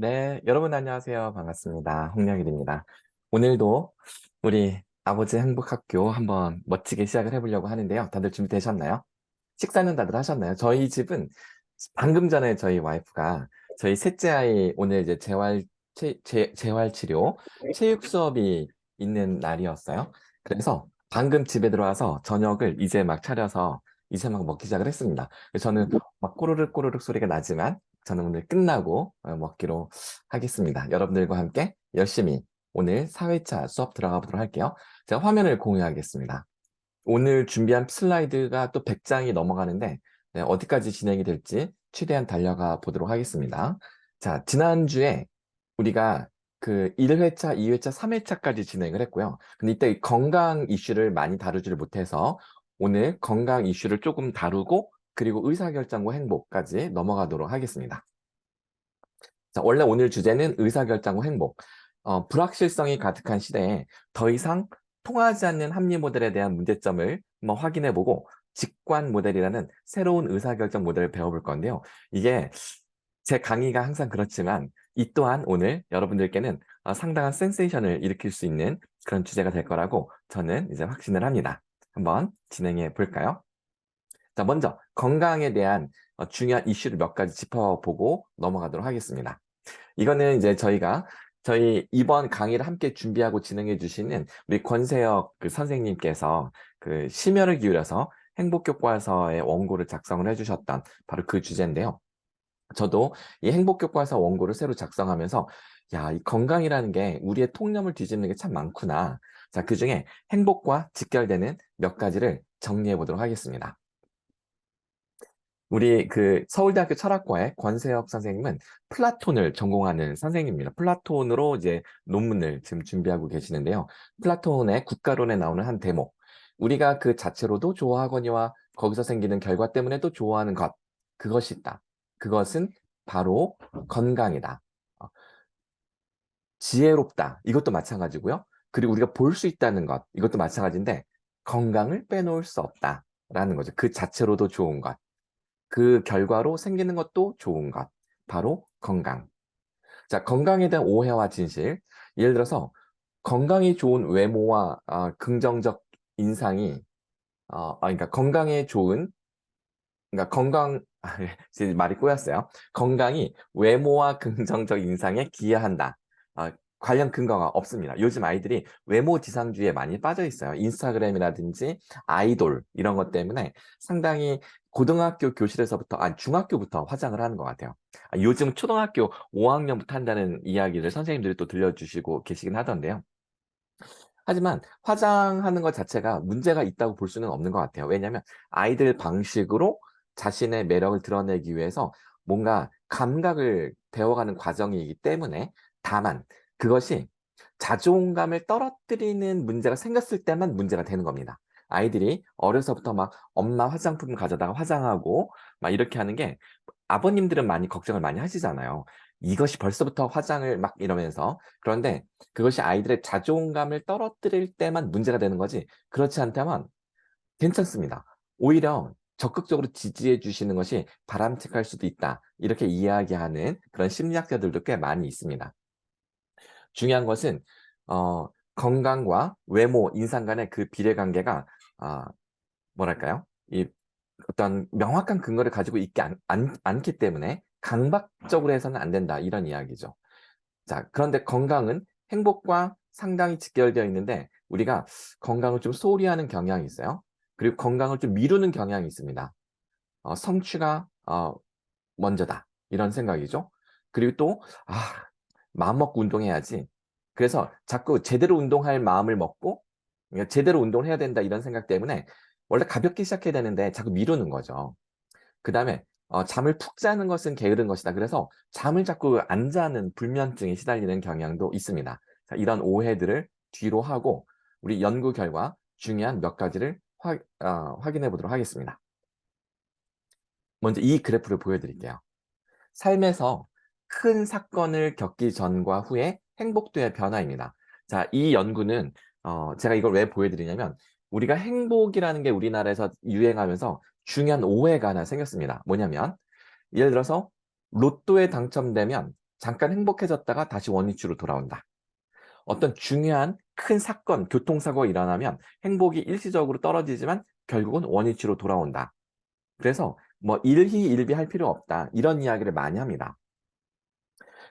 네, 여러분 안녕하세요. 반갑습니다. 홍영일입니다. 오늘도 우리 아버지 행복학교 한번 멋지게 시작을 해보려고 하는데요. 다들 준비되셨나요? 식사는 다들 하셨나요? 저희 집은 방금 전에 저희 와이프가 저희 셋째 아이 오늘 이제 재활 치료 체육 수업이 있는 날이었어요. 그래서 방금 집에 들어와서 저녁을 이제 막 차려서 이제 막 먹기 시작을 했습니다. 그래서 저는 막 꼬르륵 꼬르륵 소리가 나지만 저는 오늘 끝나고 먹기로 하겠습니다. 여러분들과 함께 열심히 오늘 4회차 수업 들어가 보도록 할게요. 제가 화면을 공유하겠습니다. 오늘 준비한 슬라이드가 또 100장이 넘어가는데 네, 어디까지 진행이 될지 최대한 달려가 보도록 하겠습니다. 자, 지난주에 우리가 그 1회차, 2회차, 3회차까지 진행을 했고요. 근데 이때 건강 이슈를 많이 다루지를 못해서 오늘 건강 이슈를 조금 다루고 그리고 의사결정과 행복까지 넘어가도록 하겠습니다. 자, 원래 오늘 주제는 의사결정과 행복. 불확실성이 가득한 시대에 더 이상 통하지 않는 합리 모델에 대한 문제점을 한번 확인해보고 직관 모델이라는 새로운 의사결정 모델을 배워볼 건데요. 이게 제 강의가 항상 그렇지만 이 또한 오늘 여러분들께는 상당한 센세이션을 일으킬 수 있는 그런 주제가 될 거라고 저는 이제 확신을 합니다. 한번 진행해 볼까요? 자, 먼저 건강에 대한 중요한 이슈를 몇 가지 짚어보고 넘어가도록 하겠습니다. 이거는 이제 저희 이번 강의를 함께 준비하고 진행해 주시는 우리 권세혁 그 선생님께서 그 심혈을 기울여서 행복교과서의 원고를 작성을 해주셨던 바로 그 주제인데요. 저도 이 행복교과서 원고를 새로 작성하면서 야, 이 건강이라는 게 우리의 통념을 뒤집는 게 참 많구나. 자, 그중에 행복과 직결되는 몇 가지를 정리해 보도록 하겠습니다. 우리 그 서울대학교 철학과의 권세혁 선생님은 플라톤을 전공하는 선생님입니다. 플라톤으로 이제 논문을 지금 준비하고 계시는데요. 플라톤의 국가론에 나오는 한 대목. 우리가 그 자체로도 좋아하거니와 거기서 생기는 결과 때문에도 좋아하는 것. 그것이 있다. 그것은 바로 건강이다. 어, 지혜롭다. 이것도 마찬가지고요. 그리고 우리가 볼 수 있다는 것. 이것도 마찬가지인데 건강을 빼놓을 수 없다라는 거죠. 그 자체로도 좋은 것. 그 결과로 생기는 것도 좋은 것. 바로 건강. 자, 건강에 대한 오해와 진실. 예를 들어서 건강이 좋은 외모와 긍정적 인상이 그러니까 건강에 좋은 그러니까 이제 말이 꼬였어요. 건강이 외모와 긍정적 인상에 기여한다. 관련 근거가 없습니다. 요즘 아이들이 외모 지상주의에 많이 빠져 있어요. 인스타그램이라든지 아이돌 이런 것 때문에 상당히 고등학교 교실에서부터, 중학교부터 화장을 하는 것 같아요. 요즘 초등학교 5학년부터 한다는 이야기를 선생님들이 또 들려주시고 계시긴 하던데요. 하지만 화장하는 것 자체가 문제가 있다고 볼 수는 없는 것 같아요. 왜냐하면 아이들 방식으로 자신의 매력을 드러내기 위해서 뭔가 감각을 배워가는 과정이기 때문에 다만 그것이 자존감을 떨어뜨리는 문제가 생겼을 때만 문제가 되는 겁니다. 아이들이 어려서부터 막 엄마 화장품 가져다가 화장하고 막 이렇게 하는 게 아버님들은 많이 걱정을 많이 하시잖아요. 이것이 벌써부터 화장을 막 이러면서. 그런데 그것이 아이들의 자존감을 떨어뜨릴 때만 문제가 되는 거지. 그렇지 않다면 괜찮습니다. 오히려 적극적으로 지지해 주시는 것이 바람직할 수도 있다. 이렇게 이야기하는 그런 심리학자들도 꽤 많이 있습니다. 중요한 것은 건강과 외모, 인상 간의 그 비례관계가 뭐랄까요? 이 어떤 명확한 근거를 가지고 있지 않기 때문에 강박적으로 해서는 안 된다. 이런 이야기죠. 자, 그런데 건강은 행복과 상당히 직결되어 있는데 우리가 건강을 좀 소홀히 하는 경향이 있어요. 그리고 건강을 좀 미루는 경향이 있습니다. 성취가 먼저다. 이런 생각이죠. 그리고 또 마음 먹고 운동해야지. 그래서 자꾸 제대로 운동할 마음을 먹고 그러니까 제대로 운동을 해야 된다 이런 생각 때문에 원래 가볍게 시작해야 되는데 자꾸 미루는 거죠. 그 다음에 잠을 푹 자는 것은 게으른 것이다. 그래서 잠을 자꾸 안 자는 불면증에 시달리는 경향도 있습니다. 자, 이런 오해들을 뒤로 하고 우리 연구 결과 중요한 몇 가지를 확인해 보도록 하겠습니다. 먼저 이 그래프를 보여드릴게요. 삶에서 큰 사건을 겪기 전과 후의 행복도의 변화입니다. 자, 이 연구는 제가 이걸 왜 보여드리냐면 우리가 행복이라는 게 우리나라에서 유행하면서 중요한 오해가 하나 생겼습니다. 뭐냐면 예를 들어서 로또에 당첨되면 잠깐 행복해졌다가 다시 원위치로 돌아온다. 어떤 중요한 큰 사건, 교통사고가 일어나면 행복이 일시적으로 떨어지지만 결국은 원위치로 돌아온다. 그래서 뭐 일희일비할 필요 없다. 이런 이야기를 많이 합니다.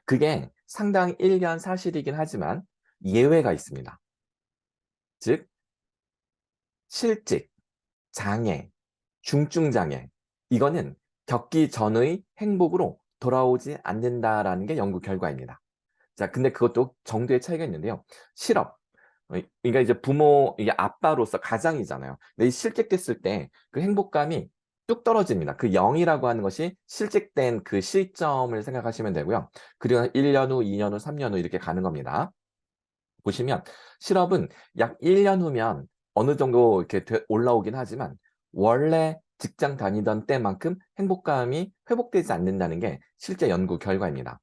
그게 상당히 일견 사실이긴 하지만 예외가 있습니다. 즉 실직, 장애, 중증장애 이거는 겪기 전의 행복으로 돌아오지 않는다라는 게 연구 결과입니다. 자, 근데 그것도 정도의 차이가 있는데요. 실업, 그러니까 이제 부모, 이게 아빠로서 가장이잖아요. 근데 이 실직됐을 때 그 행복감이 뚝 떨어집니다. 그 0이라고 하는 것이 실직된 그 시점을 생각하시면 되고요. 그리고 1년 후, 2년 후, 3년 후 이렇게 가는 겁니다. 보시면 실업은 약 1년 후면 어느 정도 이렇게 올라오긴 하지만 원래 직장 다니던 때만큼 행복감이 회복되지 않는다는 게 실제 연구 결과입니다.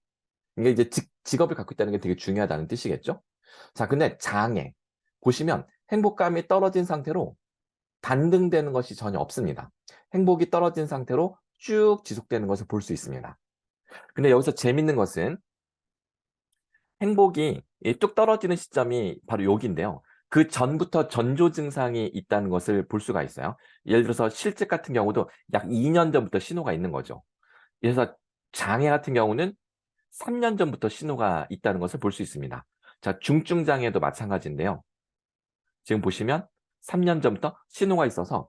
이게 이제 직업을 갖고 있다는 게 되게 중요하다는 뜻이겠죠? 자, 근데 장애. 보시면 행복감이 떨어진 상태로 반등되는 것이 전혀 없습니다. 행복이 떨어진 상태로 쭉 지속되는 것을 볼 수 있습니다. 근데 여기서 재밌는 것은 행복이 뚝 떨어지는 시점이 바로 여기인데요. 그 전부터 전조 증상이 있다는 것을 볼 수가 있어요. 예를 들어서 실직 같은 경우도 약 2년 전부터 신호가 있는 거죠. 그래서 장애 같은 경우는 3년 전부터 신호가 있다는 것을 볼 수 있습니다. 자, 중증 장애도 마찬가지인데요. 지금 보시면 3년 전부터 신호가 있어서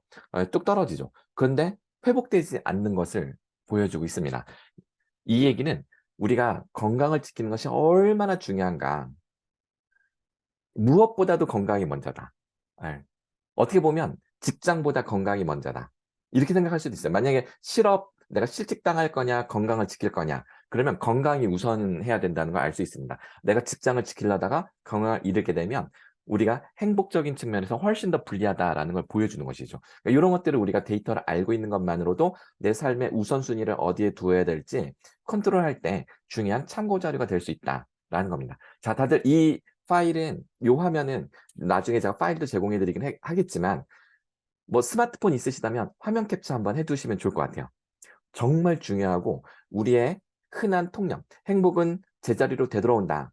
뚝 떨어지죠. 그런데 회복되지 않는 것을 보여주고 있습니다. 이 얘기는 우리가 건강을 지키는 것이 얼마나 중요한가. 무엇보다도 건강이 먼저다. 예. 어떻게 보면 직장보다 건강이 먼저다. 이렇게 생각할 수도 있어요. 만약에 내가 실직당할 거냐, 건강을 지킬 거냐. 그러면 건강이 우선해야 된다는 걸 알 수 있습니다. 내가 직장을 지키려다가 건강을 잃게 되면 우리가 행복적인 측면에서 훨씬 더 불리하다라는 걸 보여주는 것이죠. 그러니까 이런 것들을 우리가 데이터를 알고 있는 것만으로도 내 삶의 우선순위를 어디에 두어야 될지 컨트롤할 때 중요한 참고 자료가 될 수 있다라는 겁니다. 자, 다들 이 파일은, 요 화면은 나중에 제가 파일도 제공해 드리긴 하겠지만 뭐 스마트폰 있으시다면 화면 캡처 한번 해 두시면 좋을 것 같아요. 정말 중요하고 우리의 흔한 통념, 행복은 제자리로 되돌아온다.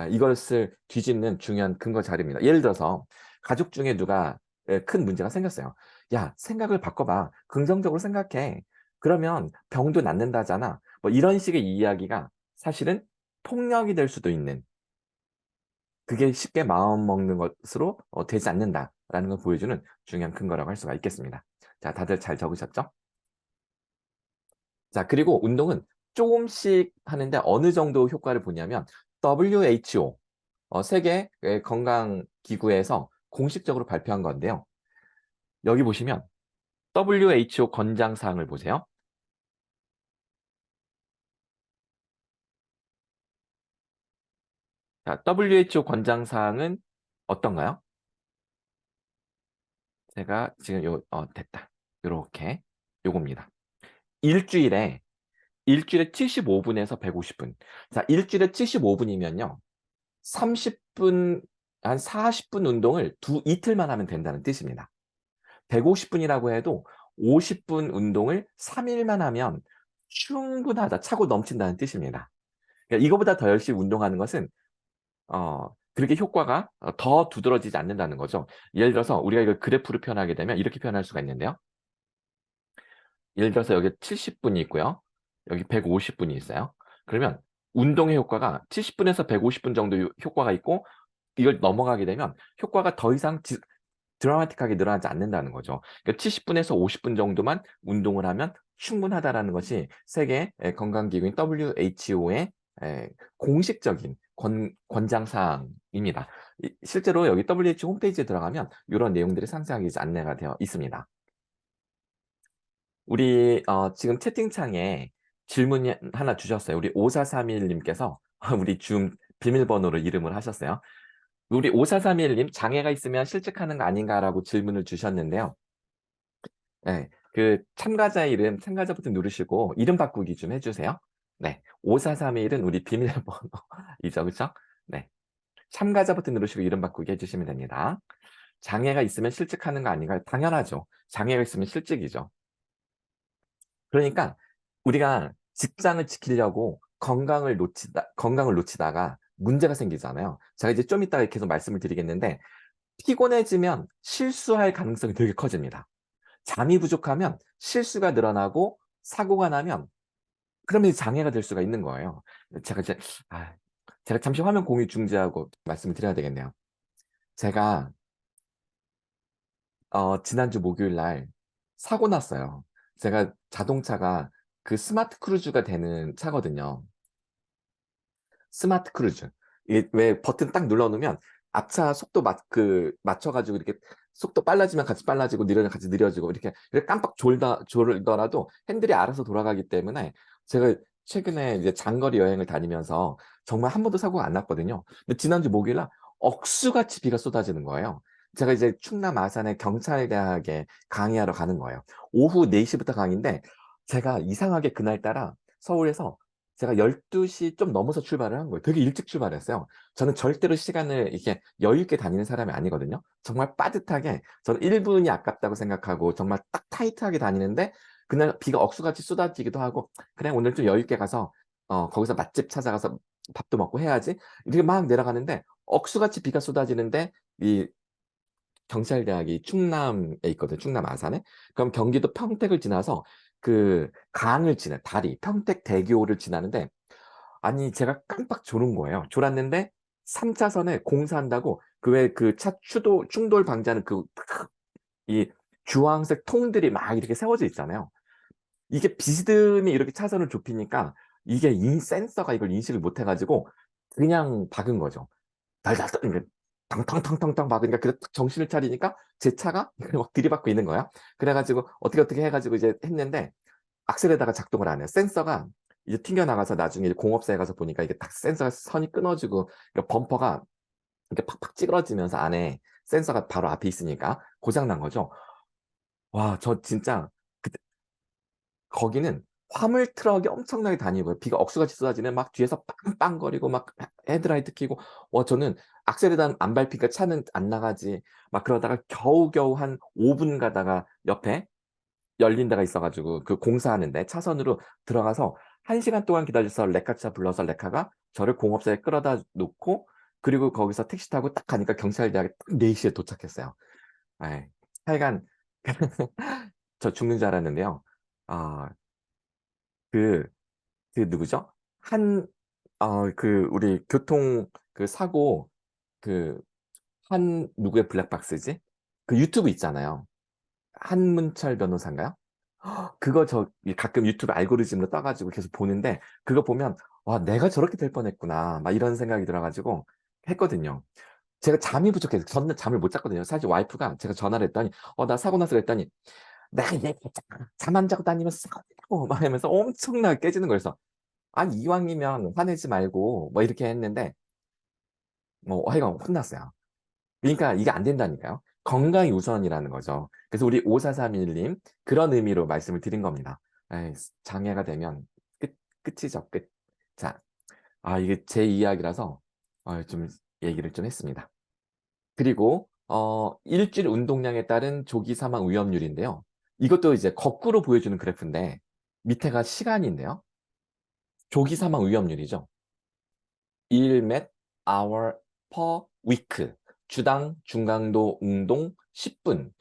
이것을 뒤집는 중요한 근거 자료입니다. 예를 들어서 가족 중에 누가 큰 문제가 생겼어요. 야, 생각을 바꿔봐. 긍정적으로 생각해. 그러면 병도 낫는다잖아. 뭐 이런 식의 이야기가 사실은 폭력이 될 수도 있는, 그게 쉽게 마음먹는 것으로 되지 않는다라는 걸 보여주는 중요한 근거라고 할 수가 있겠습니다. 자, 다들 잘 적으셨죠? 자, 그리고 운동은 조금씩 하는데 어느 정도 효과를 보냐면 WHO, 세계 건강기구에서 공식적으로 발표한 건데요. 여기 보시면 WHO 권장사항을 보세요. 자, WHO 권장사항은 어떤가요? 제가 지금 됐다. 요렇게 요겁니다. 일주일에 75분에서 150분. 자, 일주일에 75분이면요. 30분, 한 40분 운동을 이틀만 하면 된다는 뜻입니다. 150분이라고 해도 50분 운동을 3일만 하면 충분하다, 차고 넘친다는 뜻입니다. 그러니까 이거보다 더 열심히 운동하는 것은 그렇게 효과가 더 두드러지지 않는다는 거죠. 예를 들어서 우리가 이걸 그래프로 표현하게 되면 이렇게 표현할 수가 있는데요. 예를 들어서 여기 70분이 있고요. 여기 150분이 있어요. 그러면 운동의 효과가 70분에서 150분 정도 효과가 있고 이걸 넘어가게 되면 효과가 더 이상 드라마틱하게 늘어나지 않는다는 거죠. 그러니까 70분에서 50분 정도만 운동을 하면 충분하다라는 것이 세계 건강기구인 WHO의 공식적인 권장사항입니다. 실제로 여기 WHO 홈페이지에 들어가면 이런 내용들이 상세하게 안내가 되어 있습니다. 우리 지금 채팅창에 질문 하나 주셨어요. 우리 5431님께서 우리 줌 비밀번호로 이름을 하셨어요. 우리 5431님 장애가 있으면 실직하는 거 아닌가라고 질문을 주셨는데요. 네, 그 참가자 이름, 참가자 버튼 누르시고 이름 바꾸기 좀 해주세요. 네, 5431은 우리 비밀번호이죠, 그렇죠? 네, 참가자 버튼 누르시고 이름 바꾸기 해주시면 됩니다. 장애가 있으면 실직하는 거 아닌가요? 당연하죠. 장애가 있으면 실직이죠. 그러니까 우리가 직장을 지키려고 건강을 놓치다가 문제가 생기잖아요. 제가 이제 좀 이따가 계속 말씀을 드리겠는데, 피곤해지면 실수할 가능성이 되게 커집니다. 잠이 부족하면 실수가 늘어나고 사고가 나면 그러면 이제 장애가 될 수가 있는 거예요. 제가 이제 아 제가 잠시 화면 공유 중지하고 말씀을 드려야 되겠네요. 제가 지난주 목요일 날 사고 났어요. 제가 자동차가 그 스마트 크루즈가 되는 차거든요. 스마트 크루즈. 이게 왜 버튼 딱 눌러 놓으면 앞차 속도 맞춰 가지고 이렇게 속도 빨라지면 같이 빨라지고 느려지면 같이 느려지고 이렇게 깜빡 졸더라도 핸들이 알아서 돌아가기 때문에, 제가 최근에 이제 장거리 여행을 다니면서 정말 한 번도 사고가 안 났거든요. 근데 지난주 목요일 날 억수같이 비가 쏟아지는 거예요. 제가 이제 충남 아산의 경찰대학에 강의하러 가는 거예요. 오후 4 시부터 강의인데, 제가 이상하게 그날따라 서울에서 제가 12시 좀 넘어서 출발을 한 거예요. 되게 일찍 출발했어요. 저는 절대로 시간을 이렇게 여유 있게 다니는 사람이 아니거든요. 정말 빠듯하게, 저는 1 분이 아깝다고 생각하고 정말 딱 타이트하게 다니는데, 그날 비가 억수같이 쏟아지기도 하고 '그래 오늘 좀 여유 있게 가서 거기서 맛집 찾아가서 밥도 먹고 해야지.' 이렇게 막 내려가는데, 억수같이 비가 쏟아지는데, 이 경찰대학이 충남에 있거든요, 충남 아산에. 그럼 경기도 평택을 지나서 그 강을 다리 평택대교를 지나는데, 아니 제가 깜빡 졸은 거예요. 졸았는데 3 차선에 공사한다고 그 왜 그 차 충돌 방지하는 이 주황색 통들이 막 이렇게 세워져 있잖아요. 이게 비스듬히 이렇게 차선을 좁히니까 이게 센서가 이걸 인식을 못해 가지고 그냥 박은 거죠. 달달달 이렇게 탕탕탕탕탕 박으니까, 그래서 딱 정신을 차리니까 제 차가 이걸 막 들이받고 있는 거야. 그래 가지고 어떻게 해 가지고 이제 했는데, 악셀에다가 작동을 안 해요. 센서가 이제 튕겨 나가서 나중에 이제 공업사에 가서 보니까 이게 딱 센서가 선이 끊어지고, 그러니까 범퍼가 이렇게 팍팍 찌그러지면서 안에 센서가 바로 앞에 있으니까 고장 난 거죠. 와 저 진짜 그때 거기는 화물 트럭이 엄청나게 다니고요. 비가 억수같이 쏟아지면 막 뒤에서 빵빵거리고 막 헤드라이트 켜고, 저는 악셀에다 안 밟히니까 차는 안 나가지 막 그러다가 겨우겨우 한 5분 가다가 옆에 열린 데가 있어 가지고 그 공사하는데 차선으로 들어가서 1 시간 동안 기다려서 레카차 불러서 레카가 저를 공업사에 끌어다 놓고, 그리고 거기서 택시 타고 딱 가니까 경찰대학에 딱 4 시에 도착했어요. 예. 하여간 저 죽는 줄 알았는데요. 아 그 누구죠? 한 우리 교통 사고, 그 누구의 블랙박스지? 그 유튜브 있잖아요. 한문철 변호사인가요? 그거 가끔 유튜브 알고리즘으로 떠 가지고 계속 보는데, 그거 보면 '와 내가 저렇게 될 뻔했구나.' 막 이런 생각이 들어 가지고 했거든요. 제가 잠이 부족해서 전날 잠을 못 잤거든요. 사실 와이프가, 제가 전화를 했더니 나 사고 났어." 그랬더니 "내가 얘기했잖아. 잠 안 자고 다니면 사고 난다고." 막 이러면서 엄청나게 깨지는 거예요. 그래서 "아니 이왕이면 화내지 말고." 뭐 이렇게 했는데, 하여간 혼났어요. 그러니까 이게 안 된다니까요. 건강이 우선이라는 거죠. 그래서 우리 5431 님, 그런 의미로 말씀을 드린 겁니다. 에이 장애가 되면 끝이죠, 끝. 자, 이게 제 이야기라서 좀 얘기를 좀 했습니다. 그리고 일주일 운동량에 따른 조기 사망 위험률인데요. 이것도 이제 거꾸로 보여주는 그래프인데, 밑에가 시간인데요. 조기 사망 위험률이죠. 일 몇 hour per week. 주당 중강도 운동 10 분.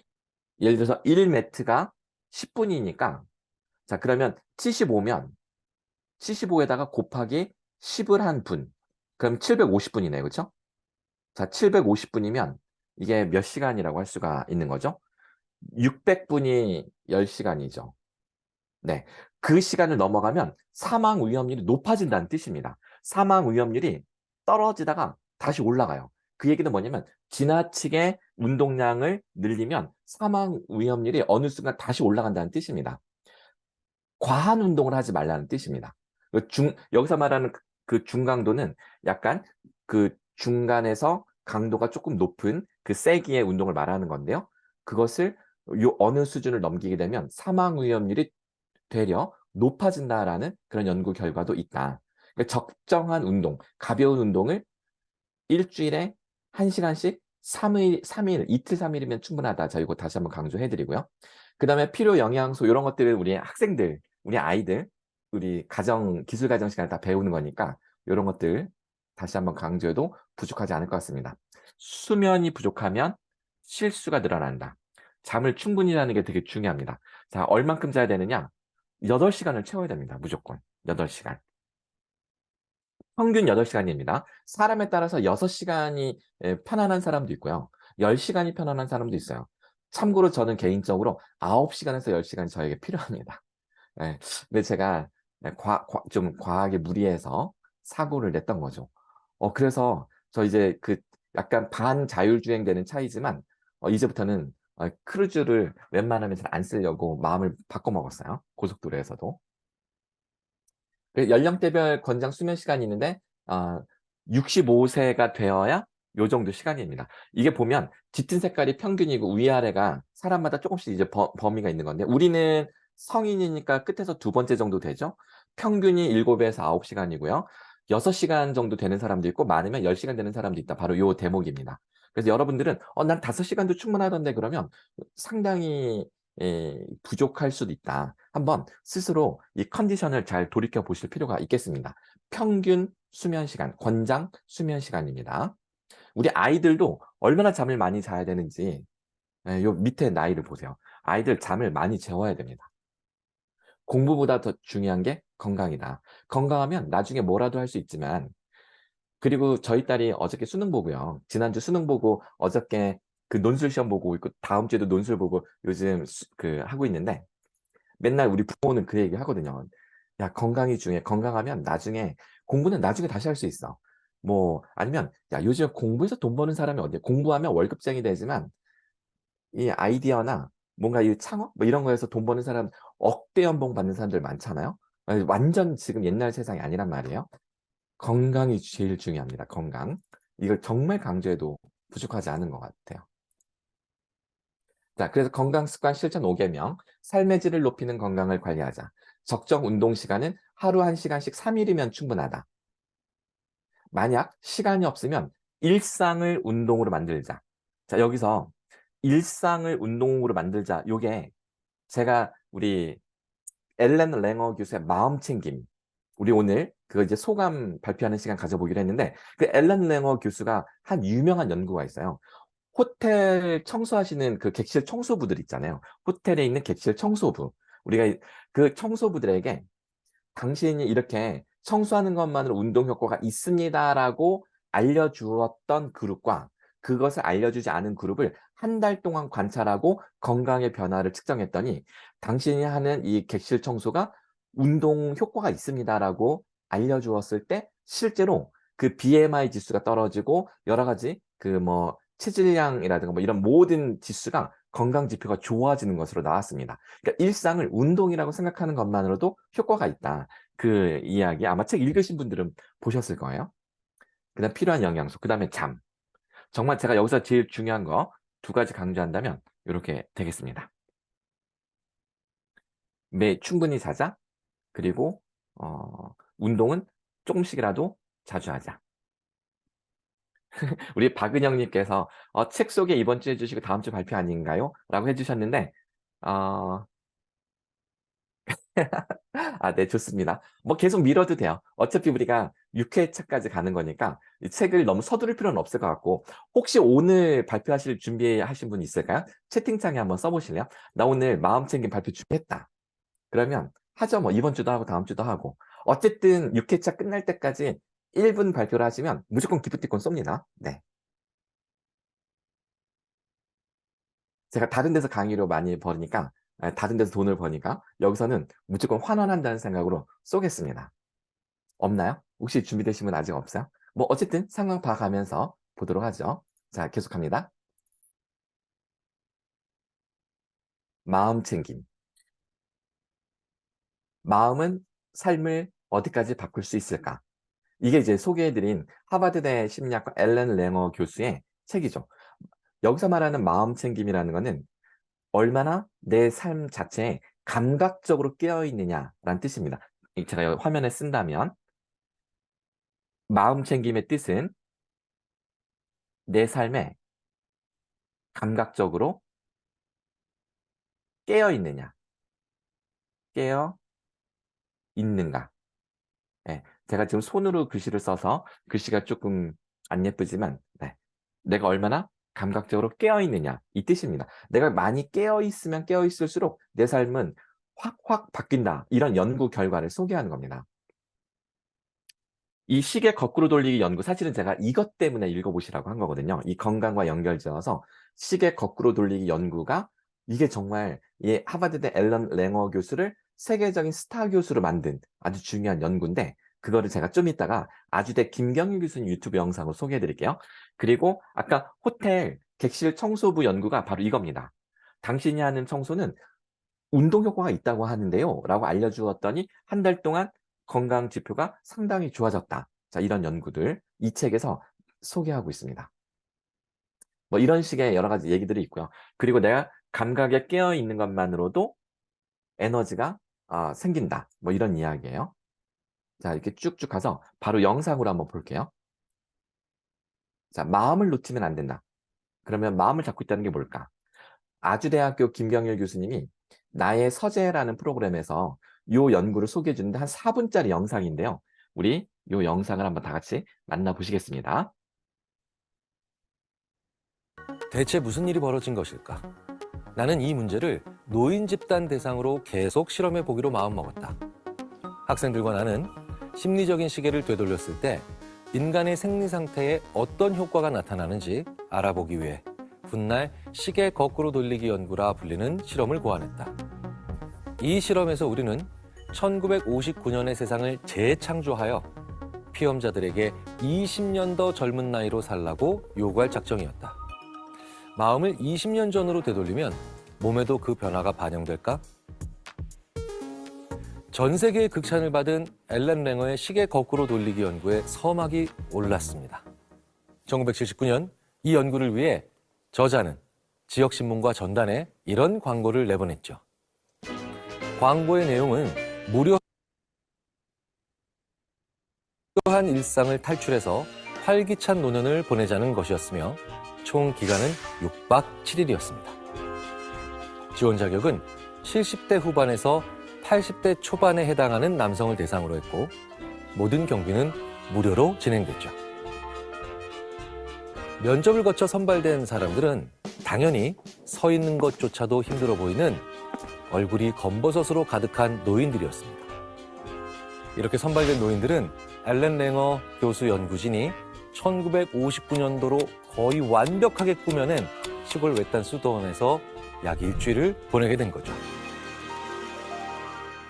예를 들어서 1 매트가 10 분이니까, 자 그러면 75면 75 에다가 곱하기 10을 한 분. 그럼 750 분이네요. 그쵸? 자 750 분이면 이게 몇 시간이라고 할 수가 있는 거죠? 600 분이 10 시간이죠. 네. 그 시간을 넘어가면 사망 위험률이 높아진다는 뜻입니다. 사망 위험률이 떨어지다가 다시 올라가요. 그 얘기는 뭐냐면, 지나치게 운동량을 늘리면 사망 위험률이 어느 순간 다시 올라간다는 뜻입니다. 과한 운동을 하지 말라는 뜻입니다. 여기서 말하는 그 중강도는 약간 그 중간에서 강도가 쪼끔 높은 그 세기의 운동을 말하는 건데요. 그것을 어느 수준을 넘기게 되면 사망 위험률이 되려 높아진다라는 그런 연구 결과도 있다. 그러니까 적정한 운동, 가벼운 운동을 일 주일에 1 시간씩 3 일, 이틀 3 일이면 충분하다. 자 요거 다시 한번 강조해 드리고요. 그다음에 필요 영양소 요런 것들을 우리 학생들, 우리 아이들 우리 기술 가정 시간에 다 배우는 거니까 이런 것들 다시 한번 강조해도 부족하지 않을 것 같습니다. 수면이 부족하면 실수가 늘어난다. 잠을 충분히 자는 게 되게 중요합니다. 자, 얼만큼 자야 되느냐? 8시간을 채워야 됩니다. 무조건. 8시간. 평균 8시간입니다. 사람에 따라서 6시간이 편안한 사람도 있고요. 10시간이 편안한 사람도 있어요. 참고로 저는 개인적으로 9시간에서 10시간이 저에게 필요합니다. 예. 근데 제가 좀 과하게 무리해서 사고를 냈던 거죠. 그래서 저 이제 그 약간 반자율주행 되는 차이지만, 이제부터는 크루즈를 웬만하면 잘 안 쓰려고 마음을 바꿔먹었어요. 고속도로에서도. 연령대별 권장 수면 시간이 있는데, 65세가 되어야 요 정도 시간입니다. 이게 보면 짙은 색깔이 평균이고 위아래가 사람마다 조금씩 이제 범위가 있는 건데, 우리는 성인이니까 끝에서 두 번째 정도 되죠. 평균이 7에서 9시간이고요. 6시간 정도 되는 사람도 있고 많으면 10시간 되는 사람도 있다. 바로 요 대목입니다. 그래서 여러분들은 난 5시간도 충분하던데 그러면 상당히 부족할 수도 있다. 한번 스스로 이 컨디션을 잘 돌이켜 보실 필요가 있겠습니다. 평균 수면 시간, 권장 수면 시간입니다. 우리 아이들도 얼마나 잠을 많이 자야 되는지 요 밑에 나이를 보세요. 아이들 잠을 많이 재워야 됩니다. 공부보다 더 중요한 게 건강이다. 건강하면 나중에 뭐라도 할 수 있지만, 그리고 저희 딸이 어저께 수능 보고요. 지난주 수능 보고 어저께 그 논술 시험 보고 있고 다음 주에도 논술 보고 요즘 하고 있는데, 맨날 우리 부모는 그 얘기 하거든요. 야, 건강이 중요해. 건강하면 나중에 공부는 나중에 다시 할 수 있어. 뭐 아니면 야, 요즘 공부해서 돈 버는 사람이 어디야? 공부하면 월급쟁이 되지만 이 아이디어나 뭔가 이 창업 뭐 이런 거에서 돈 버는 사람 억대 연봉 받는 사람들 많잖아요. 완전 지금 옛날 세상이 아니란 말이에요. 건강이 제일 중요합니다. 건강. 이걸 정말 강조해도 부족하지 않은 것 같아요. 자, 그래서 건강 습관 실천 5개명. 삶의 질을 높이는 건강을 관리하자. 적정 운동 시간은 하루 1시간씩 3일이면 충분하다. 만약 시간이 없으면 일상을 운동으로 만들자. 자, 여기서 일상을 운동으로 만들자. 요게 제가 우리 엘렌 랭어 교수의 마음챙김. 우리 오늘 그거 이제 소감 발표하는 시간 가져보기로 했는데, 그 엘렌 랭어 교수가 한 유명한 연구가 있어요. 호텔 청소하시는 그 객실 청소부들 있잖아요. 호텔에 있는 객실 청소부. 우리가 그 청소부들에게 당신이 이렇게 청소하는 것만으로 운동 효과가 있습니다라고 알려주었던 그룹과 그것을 알려주지 않은 그룹을 한 달 동안 관찰하고 건강의 변화를 측정했더니, 당신이 하는 이 객실 청소가 운동 효과가 있습니다라고 알려주었을 때 실제로 그 BMI 지수가 떨어지고 여러 가지 체질량이라든가 뭐 이런 모든 지수가 건강 지표가 좋아지는 것으로 나왔습니다. 그러니까 일상을 운동이라고 생각하는 것만으로도 효과가 있다. 그 이야기 아마 책 읽으신 분들은 보셨을 거예요. 그다음 필요한 영양소, 그다음에 잠. 정말 제가 여기서 제일 중요한 거 2가지 강조한다면 이렇게 되겠습니다. 충분히 자자. 그리고 운동은 조금씩이라도 자주 하자. 우리 박은영님께서 책 소개 이번 주에 해주시고 다음 주 발표 아닌가요? 라고 해주셨는데, 어, 네, 좋습니다. 뭐 계속 미뤄도 돼요. 어차피 우리가 6회차까지 가는 거니까 이 책을 너무 서두를 필요는 없을 것 같고, 혹시 오늘 발표하실 준비하신 분 있을까요? 채팅창에 한번 써보실래요? 나 오늘 마음챙김 발표 준비했다. 그러면 하죠. 뭐 이번 주도 하고 다음 주도 하고. 어쨌든 6회차 끝날 때까지 1분 발표를 하시면 무조건 기프티콘 쏩니다. 네. 제가 다른 데서 강의료 많이 버니까, 다른 데서 돈을 버니까 여기서는 무조건 환원한다는 생각으로 쏘겠습니다. 없나요? 혹시 준비되신 분 아직 없어요? 뭐 어쨌든 상황 봐가면서 보도록 하죠. 자, 계속합니다. 마음 챙김. 마음은 삶을 어디까지 바꿀 수 있을까? 이게 이제 소개해드린 하버드대 심리학과 엘렌 랭어 교수의 책이죠. 여기서 말하는 마음 챙김이라는 거는 얼마나 내 삶 자체에 감각적으로 깨어 있느냐라는 뜻입니다. 제가 여기 화면에 쓴다면, 마음 챙김의 뜻은 내 삶에 감각적으로 깨어 있느냐, 깨어 있는가. 예, 제가 지금 손으로 글씨를 써서 글씨가 조금 안 예쁘지만 네, 내가 얼마나 감각적으로 깨어있느냐 이 뜻입니다. 내가 많이 깨어있으면 깨어있을수록 내 삶은 확확 바뀐다. 이런 연구 결과를 소개하는 겁니다. 이 시계 거꾸로 돌리기 연구 사실은 제가 이것 때문에 읽어보시라고 한 거거든요. 이 건강과 연결지어서 시계 거꾸로 돌리기 연구가 이게 정말 이 하버드대 앨런 랭어 교수를 세계적인 스타 교수로 만든 아주 중요한 연구인데 그거를 제가 좀 이따가 아주대 김경일 교수님 유튜브 영상으로 소개해 드릴게요. 그리고 아까 호텔 객실 청소부 연구가 바로 이겁니다. 당신이 하는 청소는 운동 효과가 있다고 하는데요. 라고 알려주었더니 한 달 동안 건강 지표가 상당히 좋아졌다. 자, 이런 연구들 이 책에서 소개하고 있습니다. 뭐 이런 식의 여러 가지 얘기들이 있고요. 그리고 내가 감각에 깨어 있는 것만으로도 에너지가 생긴다. 뭐 이런 이야기예요. 자, 이렇게 쭉쭉 가서 바로 영상으로 한번 볼게요. 자, 마음을 놓치면 안 된다. 그러면 마음을 잡고 있다는 게 뭘까? 아주대학교 김경일 교수님이 나의 서재라는 프로그램에서 이 연구를 소개해 주는데 한 4분짜리 영상인데요. 우리 이 영상을 한번 다 같이 만나보시겠습니다. 대체 무슨 일이 벌어진 것일까? 나는 이 문제를 노인 집단 대상으로 계속 실험해 보기로 마음먹었다. 학생들과 나는 심리적인 시계를 되돌렸을 때 인간의 생리 상태에 어떤 효과가 나타나는지 알아보기 위해 훗날 시계 거꾸로 돌리기 연구라 불리는 실험을 고안했다. 이 실험에서 우리는 1959년의 세상을 재창조하여 피험자들에게 20년 더 젊은 나이로 살라고 요구할 작정이었다. 마음을 20년 전으로 되돌리면 몸에도 그 변화가 반영될까? 전 세계의 극찬을 받은 앨런 랭어의 시계 거꾸로 돌리기 연구에 서막이 올랐습니다. 1979년 이 연구를 위해 저자는 지역신문과 전단에 이런 광고를 내보냈죠. 광고의 내용은 무료한 일상을 탈출해서 활기찬 노년을 보내자는 것이었으며 총 기간은 6박 7일이었습니다. 지원 자격은 70대 후반에서 80대 초반에 해당하는 남성을 대상으로 했고 모든 경비는 무료로 진행됐죠. 면접을 거쳐 선발된 사람들은 당연히 서 있는 것조차도 힘들어 보이는 얼굴이 검버섯으로 가득한 노인들이었습니다. 이렇게 선발된 노인들은 앨런 랭어 교수 연구진이 1959년도로 거의 완벽하게 꾸며낸 시골 외딴 수도원에서 약 일주일을 보내게 된 거죠.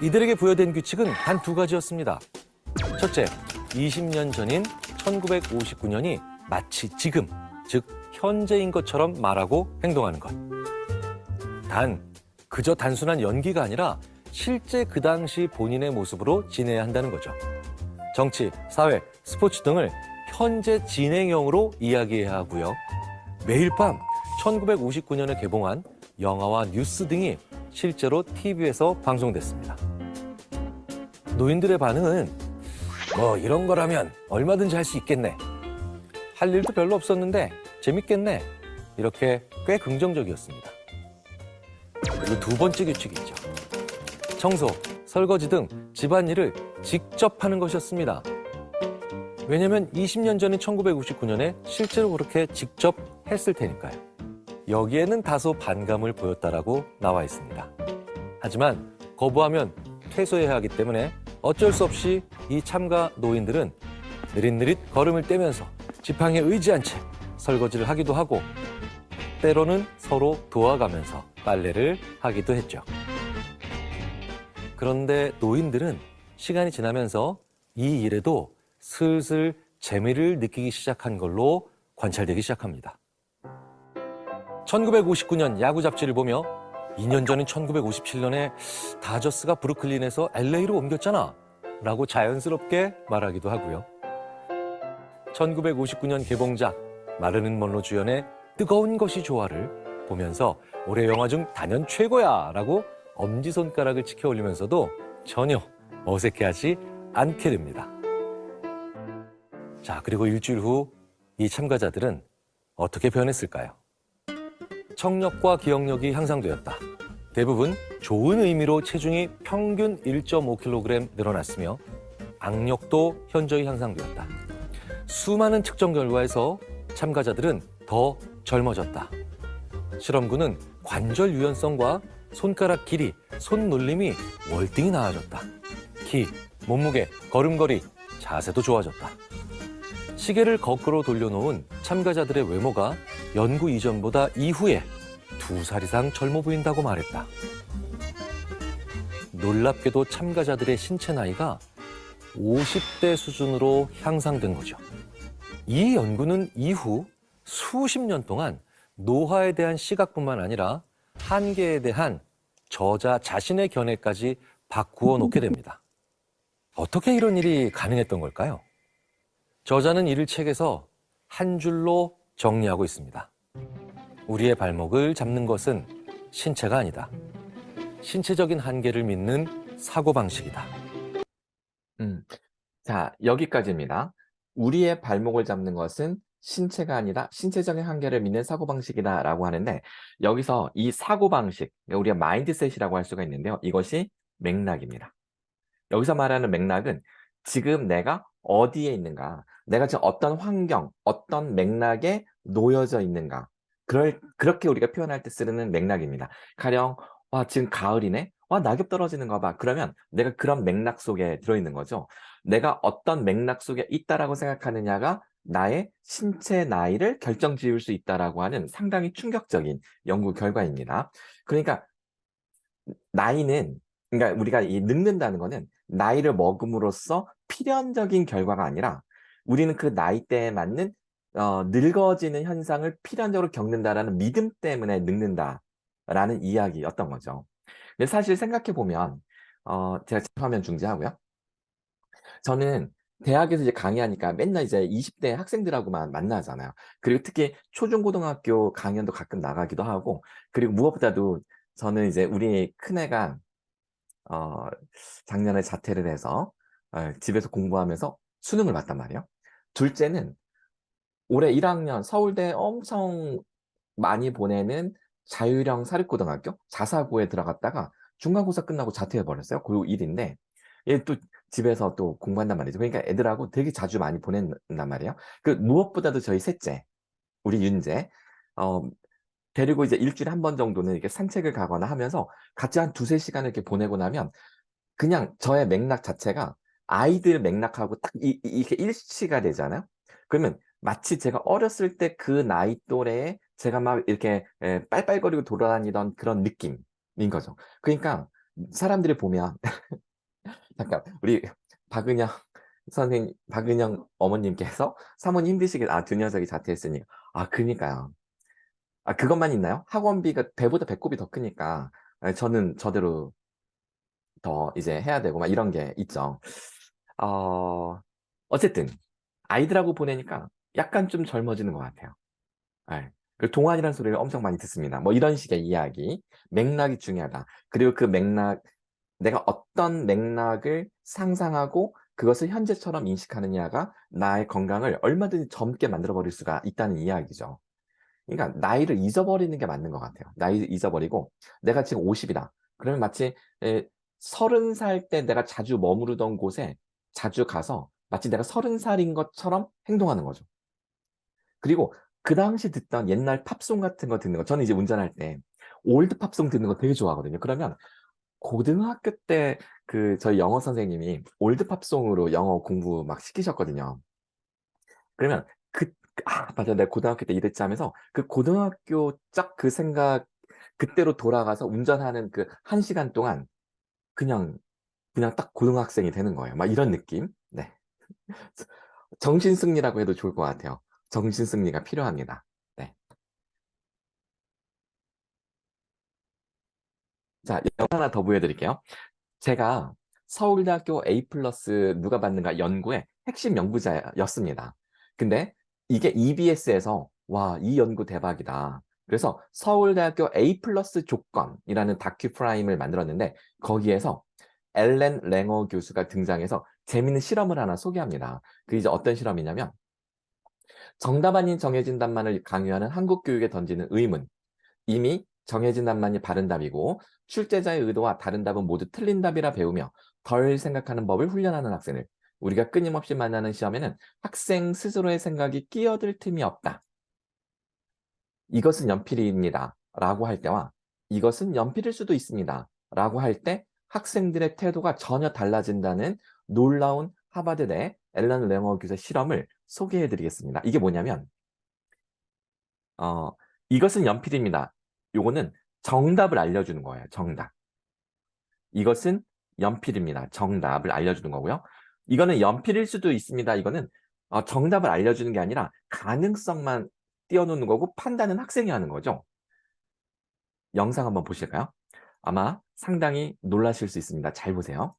이들에게 부여된 규칙은 단 2가지였습니다. 첫째, 20년 전인 1959년이 마치 지금, 즉 현재인 것처럼 말하고 행동하는 것. 그저 단순한 연기가 아니라 실제 그 당시 본인의 모습으로 지내야 한다는 거죠. 정치, 사회, 스포츠 등을 현재 진행형으로 이야기해야 하고요. 매일 밤 1959년에 개봉한 영화와 뉴스 등이 실제로 TV에서 방송됐습니다. 노인들의 반응은 뭐 이런 거라면 얼마든지 할 수 있겠네. 할 일도 별로 없었는데 재밌겠네. 이렇게 꽤 긍정적이었습니다. 그리고 2번째 규칙이 있죠. 청소, 설거지 등 집안일을 직접 하는 것이었습니다. 왜냐면 20년 전인 1959년에 실제로 그렇게 직접 했을 테니까요. 여기에는 다소 반감을 보였다라고 나와 있습니다. 하지만 거부하면 퇴소해야 하기 때문에 어쩔 수 없이 이 참가 노인들은 느릿느릿 걸음을 떼면서 지팡이에 의지한 채 설거지를 하기도 하고 때로는 서로 도와가면서 빨래를 하기도 했죠. 그런데 노인들은 시간이 지나면서 이 일에도 슬슬 재미를 느끼기 시작한 걸로 관찰되기 시작합니다. 1959년 야구 잡지를 보며 2년 전인 1957년에 다저스가 브루클린에서 LA로 옮겼잖아 라고 자연스럽게 말하기도 하고요. 1959년 개봉작 마릴린 먼로 주연의 뜨거운 것이 좋아를 보면서 올해 영화 중 단연 최고야 라고 엄지손가락을 치켜 올리면서도 전혀 어색해하지 않게 됩니다. 자, 그리고 일주일 후 이 참가자들은 어떻게 변했을까요? 청력과 기억력이 향상되었다. 대부분 좋은 의미로 체중이 평균 1.5kg 늘어났으며 악력도 현저히 향상되었다. 수많은 측정 결과에서 참가자들은 더 젊어졌다. 실험군은 관절 유연성과 손가락 길이, 손 놀림이 월등히 나아졌다. 키, 몸무게, 걸음걸이, 자세도 좋아졌다. 시계를 거꾸로 돌려놓은 참가자들의 외모가 연구 이전보다 이후에 2살 이상 젊어 보인다고 말했다. 놀랍게도 참가자들의 신체 나이가 50대 수준으로 향상된 거죠. 이 연구는 이후 수십 년 동안 노화에 대한 시각뿐만 아니라 한계에 대한 저자 자신의 견해까지 바꾸어 놓게 됩니다. 어떻게 이런 일이 가능했던 걸까요? 저자는 이를 책에서 한 줄로 정리하고 있습니다. 우리의 발목을 잡는 것은 신체가 아니다. 신체적인 한계를 믿는 사고방식이다. 자, 여기까지입니다. 우리의 발목을 잡는 것은 신체가 아니라 신체적인 한계를 믿는 사고방식이다 라고 하는데, 여기서 이 사고방식, 우리가 마인드셋이라고 할 수가 있는데요. 이것이 맥락입니다. 여기서 말하는 맥락은 지금 내가 어디에 있는가, 내가 지금 어떤 환경, 어떤 맥락에 놓여져 있는가, 그렇게 우리가 표현할 때 쓰는 맥락입니다. 가령 와, 지금 가을이네? 와, 낙엽 떨어지는 거 봐. 그러면 내가 그런 맥락 속에 들어있는 거죠. 내가 어떤 맥락 속에 있다라고 생각하느냐가 나의 신체 나이를 결정지을 수 있다라고 하는 상당히 충격적인 연구 결과입니다. 그러니까 나이는, 그러니까 우리가 이 늙는다는 거는 나이를 먹음으로써 필연적인 결과가 아니라 우리는 그 나이대에 맞는 늙어지는 현상을 필연적으로 겪는다라는 믿음 때문에 늙는다라는 이야기였던 거죠. 근데 사실 생각해 보면 제가 화면 중지하고요. 저는 대학에서 이제 강의하니까 맨날 이제 20대 학생들하고만 만나잖아요. 그리고 특히 초중고등학교 강연도 가끔 나가기도 하고, 그리고 무엇보다도 저는 이제 우리 큰애가 어, 작년에 자퇴를 해서 집에서 공부하면서 수능을 봤단 말이에요. 둘째는 올해 1학년 서울대 엄청 많이 보내는 자유형 사립고등학교 자사고에 들어갔다가 중간고사 끝나고 자퇴해버렸어요. 고 1인데 얘 또 집에서 또 공부한단 말이죠. 그러니까 애들하고 되게 자주 많이 보낸단 말이에요. 그 무엇보다도 저희 셋째, 우리 윤재, 어, 데리고 이제 일주일에 한 번 정도는 이렇게 산책을 가거나 하면서 같이 한 두세 시간을 이렇게 보내고 나면 그냥 저의 맥락 자체가 아이들 맥락하고 딱 이렇게 일치가 되잖아요. 그러면 마치 제가 어렸을 때 그 나이 또래에 제가 막 이렇게 빨빨거리고 돌아다니던 그런 느낌인 거죠. 그러니까 사람들이 보면 잠깐 우리 박은영 선생님, 박은영 어머님께서 사모님 힘드시게 두 녀석이 자퇴했으니 그니까요. 그것만 있나요? 학원비가 배보다 배꼽이 더 크니까 저는 저대로 더 이제 해야 되고 막 이런 게 있죠. 어, 어쨌든 아이들하고 보내니까 약간 좀 젊어지는 것 같아요. 네. 그 동안이라는 소리를 엄청 많이 듣습니다. 뭐 이런 식의 이야기, 맥락이 중요하다. 그리고 그 맥락, 내가 어떤 맥락을 상상하고 그것을 현재처럼 인식하느냐가 나의 건강을 얼마든지 젊게 만들어버릴 수가 있다는 이야기죠. 그러니까 나이를 잊어버리는 게 맞는 것 같아요. 나이를 잊어버리고 내가 지금 50이다. 그러면 마치 30살 때 내가 자주 머무르던 곳에 자주 가서 마치 내가 30살인 것처럼 행동하는 거죠. 그리고 그 당시 듣던 옛날 팝송 같은 거 듣는 거, 저는 이제 운전할 때 올드 팝송 듣는 거 되게 좋아하거든요. 그러면 고등학교 때 저희 영어 선생님이 올드 팝송으로 영어 공부 막 시키셨거든요. 그러면 맞아. 내가 고등학교 때 이랬지 하면서 그 고등학교 쫙 그 생각, 그때로 돌아가서 운전하는 그 1시간 동안 그냥, 그냥 딱 고등학생이 되는 거예요. 막 이런 느낌? 네. 정신승리라고 해도 좋을 것 같아요. 정신승리가 필요합니다. 네. 자, 영상 하나 더 보여드릴게요. 제가 서울대학교 A 플러스 누가 받는가 연구의 핵심 연구자였습니다. 근데 이게 EBS에서 와, 이 연구 대박이다. 그래서 서울대학교 A 플러스 조건이라는 다큐 프라임을 만들었는데 거기에서 엘렌 랭어 교수가 등장해서 재밌는 실험을 하나 소개합니다. 그 이제 어떤 실험이냐면 정답 아닌 정해진 답만을 강요하는 한국 교육에 던지는 의문. 이미 정해진 답만이 바른 답이고 출제자의 의도와 다른 답은 모두 틀린 답이라 배우며 덜 생각하는 법을 훈련하는 학생을 우리가 끊임없이 만나는 시험에는 학생 스스로의 생각이 끼어들 틈이 없다. 이것은 연필입니다. 라고 할 때와 이것은 연필일 수도 있습니다. 라고 할 때 학생들의 태도가 전혀 달라진다는 놀라운 하버드대 앨런 랭어 교수의 실험을 소개해 드리겠습니다. 이게 뭐냐면 이것은 연필입니다. 요거는 정답을 알려주는 거예요. 정답. 이것은 연필입니다. 정답을 알려주는 거고요. 이거는 연필일 수도 있습니다. 이거는 정답을 알려주는 게 아니라 가능성만 띄워놓는 거고 판단은 학생이 하는 거죠. 영상 한번 보실까요? 아마 상당히 놀라실 수 있습니다. 잘 보세요.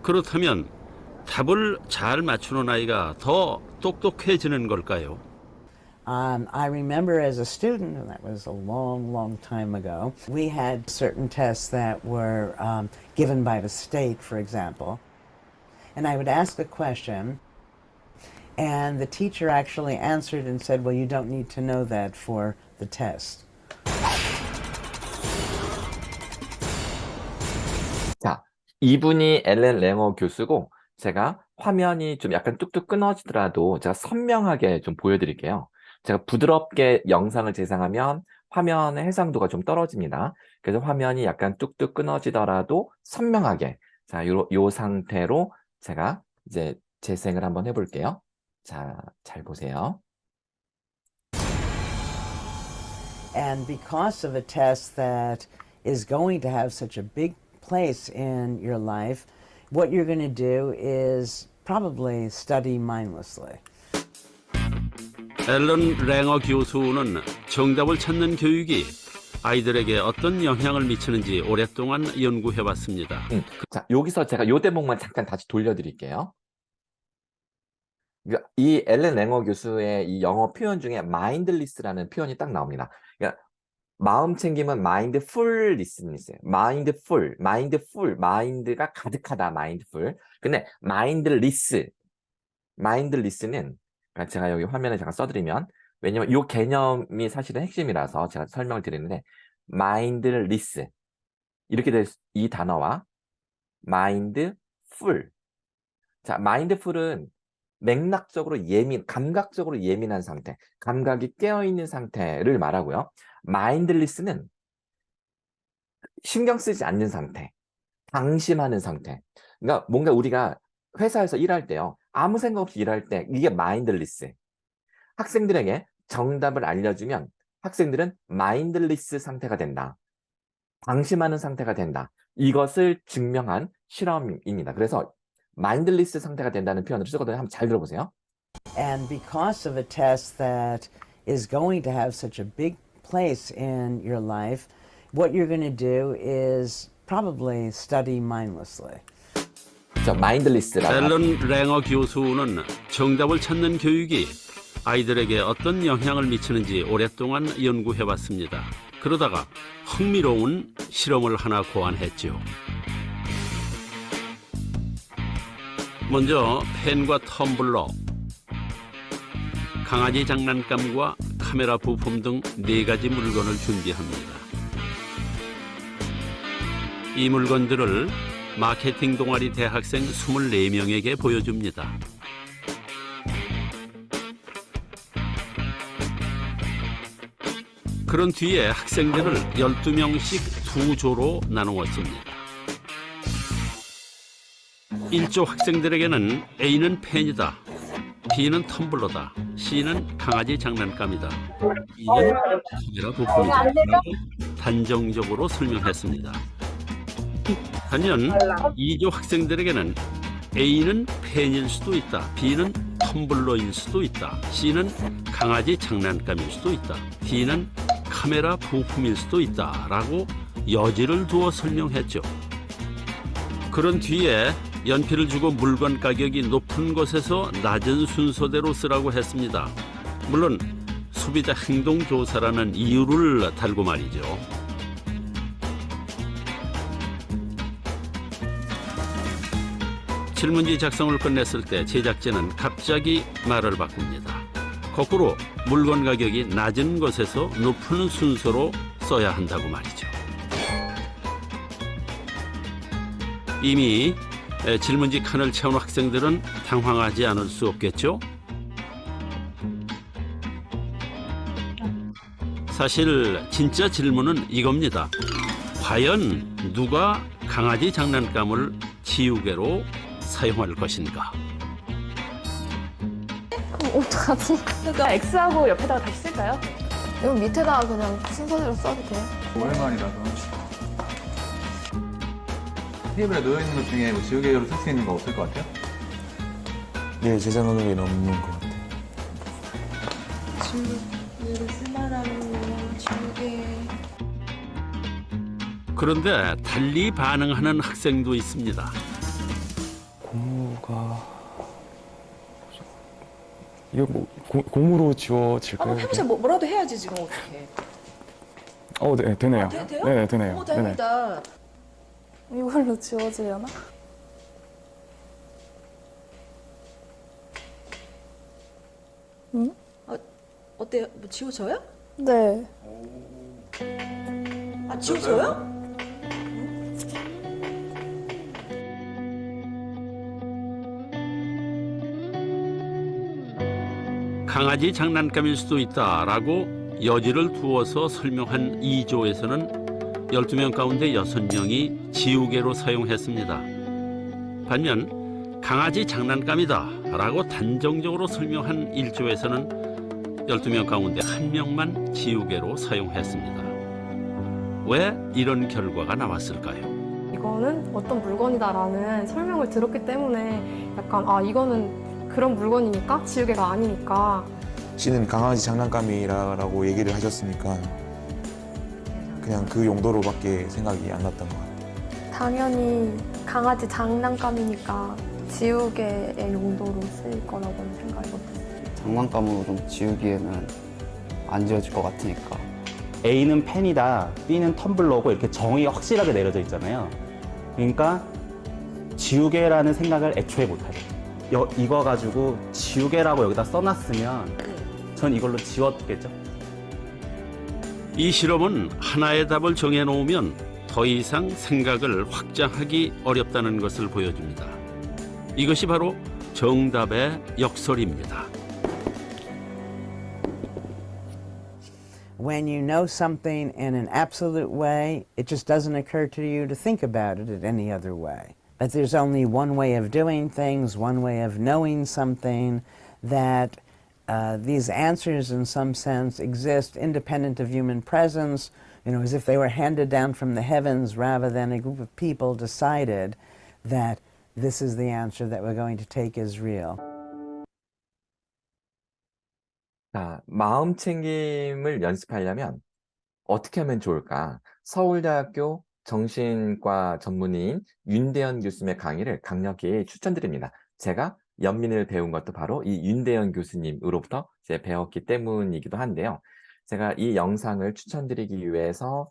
그렇다면 답을 잘 맞추는 아이가 더 똑똑해지는 걸까요? I remember as a student, and that was a long, long time ago, we had certain tests that were given by the state, for example. And I would ask a question, and the teacher actually answered and said, well, you don't need to know that for the test. 자, 이분이 앨런 랭어 교수고 제가 화면이 좀 약간 뚝뚝 끊어지더라도 제가 선명하게 좀 보여드릴게요. 제가 부드럽게 영상을 재생하면 화면의 해상도가 좀 떨어집니다. 그래서 화면이 약간 뚝뚝 끊어지더라도 선명하게 자, 요 상태로 제가 이제 재생을 한번 해볼게요. 자, 잘 보세요. And because of a test that is going to have such a big place in your life, what you're going to do is probably study mindlessly. 앨런 랭어 교수는 정답을 찾는 교육이 아이들에게 어떤 영향을 미치는지 오랫동안 연구해왔습니다. 자, 여기서 제가 요 대목만 잠깐 다시 돌려드릴게요. 이 앨런 랭어 교수의 이 영어 표현 중에 mindless라는 표현이 딱 나옵니다. 그러니까 마음 챙김은 mindfulness는 있어요. mindful, mind가 가득하다, mindful. 근데 mindless는 제가 여기 화면에 잠깐 써드리면 왜냐면 이 개념이 사실은 핵심이라서 제가 설명을 드리는데 mindless 이렇게 될 이 단어와 mindful. 자, mindful은 맥락적으로 감각적으로 예민한 상태, 감각이 깨어있는 상태를 말하고요. mindless는 신경 쓰지 않는 상태, 방심하는 상태. 그러니까 뭔가 우리가 회사에서 일할 때요. 아무 생각 없이 일할 때 이게 mindless. 학생들에게 정답을 알려주면 학생들은 mindless 상태가 된다. 방심하는 상태가 된다. 이것을 증명한 실험입니다. 그래서 mindless 상태가 된다는 표현을 쓰거든요. 한번 잘 들어보세요. And because of a test that is going to have such a big place in your life, what you're going to do is probably study mindlessly. 자, mindless라고. 앨런 랭어 교수는 정답을 찾는 교육이 아이들에게 어떤 영향을 미치는지 오랫동안 연구해왔습니다. 그러다가 흥미로운 실험을 하나 고안했죠. 먼저 펜과 텀블러, 강아지 장난감과 카메라 부품 등 4가지 물건을 준비합니다. 이 물건들을 마케팅 동아리 대학생 24명에게 보여줍니다. 그런 뒤에 학생들을 12명씩 2조로 나누었습니다. 1조 학생들에게는 A는 펜이다, B는 텀블러다, C는 강아지 장난감이다, D는 카메라 부품이다 라고 단정적으로 설명했습니다. 반면 2조 학생들에게는 A는 펜일 수도 있다, B는 텀블러일 수도 있다, C는 강아지 장난감일 수도 있다, D는 카메라 부품일 수도 있다 라고 여지를 두어 설명했죠. 그런 뒤에 연필을 주고 물건 가격이 높은 곳에서 낮은 순서대로 쓰라고 했습니다. 물론 소비자 행동 조사라는 이유를 달고 말이죠. 질문지 작성을 끝냈을 때 제작진은 갑자기 말을 바꿉니다. 거꾸로 물건 가격이 낮은 것에서 높은 순서로 써야 한다고 말이죠. 이미 질문지 칸을 채운 학생들은 당황하지 않을 수 없겠죠? 사실 진짜 질문은 이겁니다. 과연 누가 강아지 장난감을 지우개로 사용할 것인가? 그럼 어떡하지? 그러니까 X하고 옆에다가 다시 쓸까요? 이거 밑에다가 그냥 순서대로 써도 돼요? 오랜만이라서 테이블에 놓여있는 것 중에 뭐 지우개로 쓸 수 있는 거 없을 것 같아요? 네, 제 생각에는 없는 것 같아요. 지우개로 쓸만한 거 지우개. 그런데 달리 반응하는 학생도 있습니다. 고무가 이거 뭐 고무로 지워질까요? 해보세요. 뭐라도 해야지 지금 어떻게? 네, 되네요. 돼요? 네, 되네요. 오, 다행이다. 이걸로 지워지려나? 어때요? 뭐 지워져요? 네. 아 지워져요? 강아지 장난감일 수도 있다라고 여지를 두어서 설명한 2조에서는 12명 가운데 6명이 지우개로 사용했습니다. 반면 강아지 장난감이다라고 단정적으로 설명한 1조에서는 12명 가운데 1명만 지우개로 사용했습니다. 왜 이런 결과가 나왔을까요? 이거는 어떤 물건이다라는 설명을 들었기 때문에 약간 이거는 그런 물건이니까 지우개가 아니니까. 씨는 강아지 장난감이라고 얘기를 하셨으니까 그냥 그 용도로밖에 생각이 안 났던 것 같아요. 당연히 강아지 장난감이니까 지우개의 용도로 쓰일 거라고는 생각이 못했어요. 장난감으로 좀 지우기에는 안 지워질 것 같으니까. A는 펜이다, B는 텀블러고 이렇게 정의가 확실하게 내려져 있잖아요. 그러니까 지우개라는 생각을 애초에 못하죠. 이거 가지고 지우개라고 여기다 써놨으면 전 이걸로 지웠겠죠. 이 실험은 하나의 답을 정해놓으면 더 이상 생각을 확장하기 어렵다는 것을 보여줍니다. 이것이 바로 정답의 역설입니다. When you know something in an absolute way, it just doesn't occur to you to think about it in any other way. That there's only one way of doing things, one way of knowing something, that these answers in some sense exist independent of human presence, as if they were handed down from the heavens rather than a group of people decided that this is the answer that we're going to take as real. 자, 마음 챙김을 연습하려면 어떻게 하면 좋을까? 서울대학교 정신과 전문의인 윤대현 교수님의 강의를 강력히 추천드립니다. 제가 연민을 배운 것도 바로 이 윤대현 교수님으로부터 이제 배웠기 때문이기도 한데요. 제가 이 영상을 추천드리기 위해서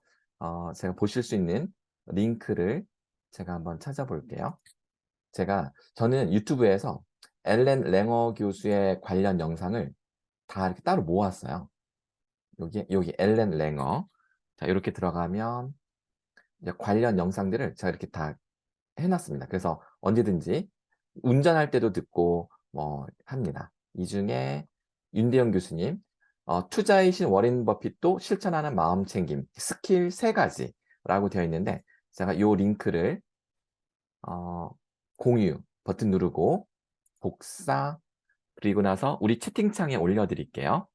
제가 보실 수 있는 링크를 제가 한번 찾아볼게요. 저는 유튜브에서 엘렌 랭어 교수의 관련 영상을 다 이렇게 따로 모았어요. 여기 엘렌 랭어. 자, 이렇게 들어가면 이제 관련 영상들을 제가 이렇게 다 해놨습니다. 그래서 언제든지 운전할 때도 듣고 합니다. 이 중에 윤대현 교수님, 투자이신 워렌 버핏도 실천하는 마음 챙김, 스킬 3가지라고 되어 있는데 제가 이 링크를 공유 버튼 누르고 복사, 그리고 나서 우리 채팅창에 올려드릴게요.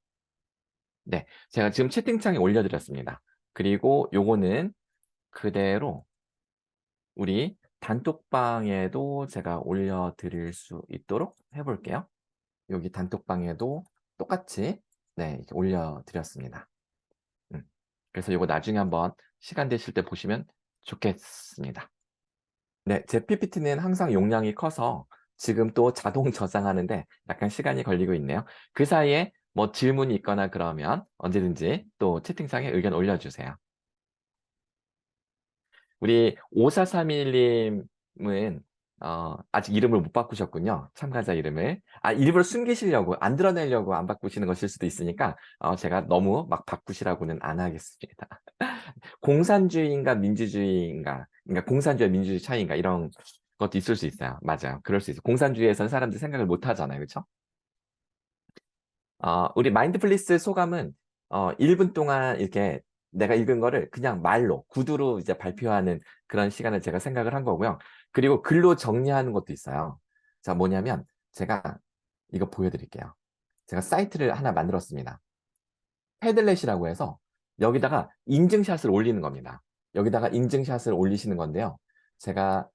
네, 제가 지금 채팅창에 올려드렸습니다. 그리고 요거는 그대로 우리 단톡방에도 제가 올려드릴 수 있도록 해볼게요. 여기 단톡방에도 똑같이 이렇게 올려드렸습니다. 그래서 요거 나중에 한번 시간 되실 때 보시면 좋겠습니다. 네, 제 PPT는 항상 용량이 커서 지금 또 자동 저장하는데 약간 시간이 걸리고 있네요. 그 사이에 질문이 있거나 그러면 언제든지 또 채팅창에 의견 올려주세요. 우리 5431님은 아직 이름을 못 바꾸셨군요. 참가자 이름을. 일부러 숨기시려고, 안 드러내려고 안 바꾸시는 것일 수도 있으니까, 제가 너무 막 바꾸시라고는 안 하겠습니다. 공산주의인가 민주주의인가, 그러니까 공산주의와 민주주의 차이인가, 이런 것도 있을 수 있어요. 맞아요. 그럴 수 있어요. 공산주의에서는 사람들이 생각을 못 하잖아요. 그렇죠? 우리 마인드풀리스 소감은 1분 동안 이렇게 내가 읽은 거를 그냥 말로, 구두로 이제 발표하는 그런 시간을 제가 생각을 한 거고요. 그리고 글로 정리하는 것도 있어요. 자, 뭐냐면 제가 이거 보여드릴게요. 제가 사이트를 하나 만들었습니다. 패들렛이라고 해서 여기다가 인증샷을 올리는 겁니다. 여기다가 인증샷을 올리시는 건데요. 제가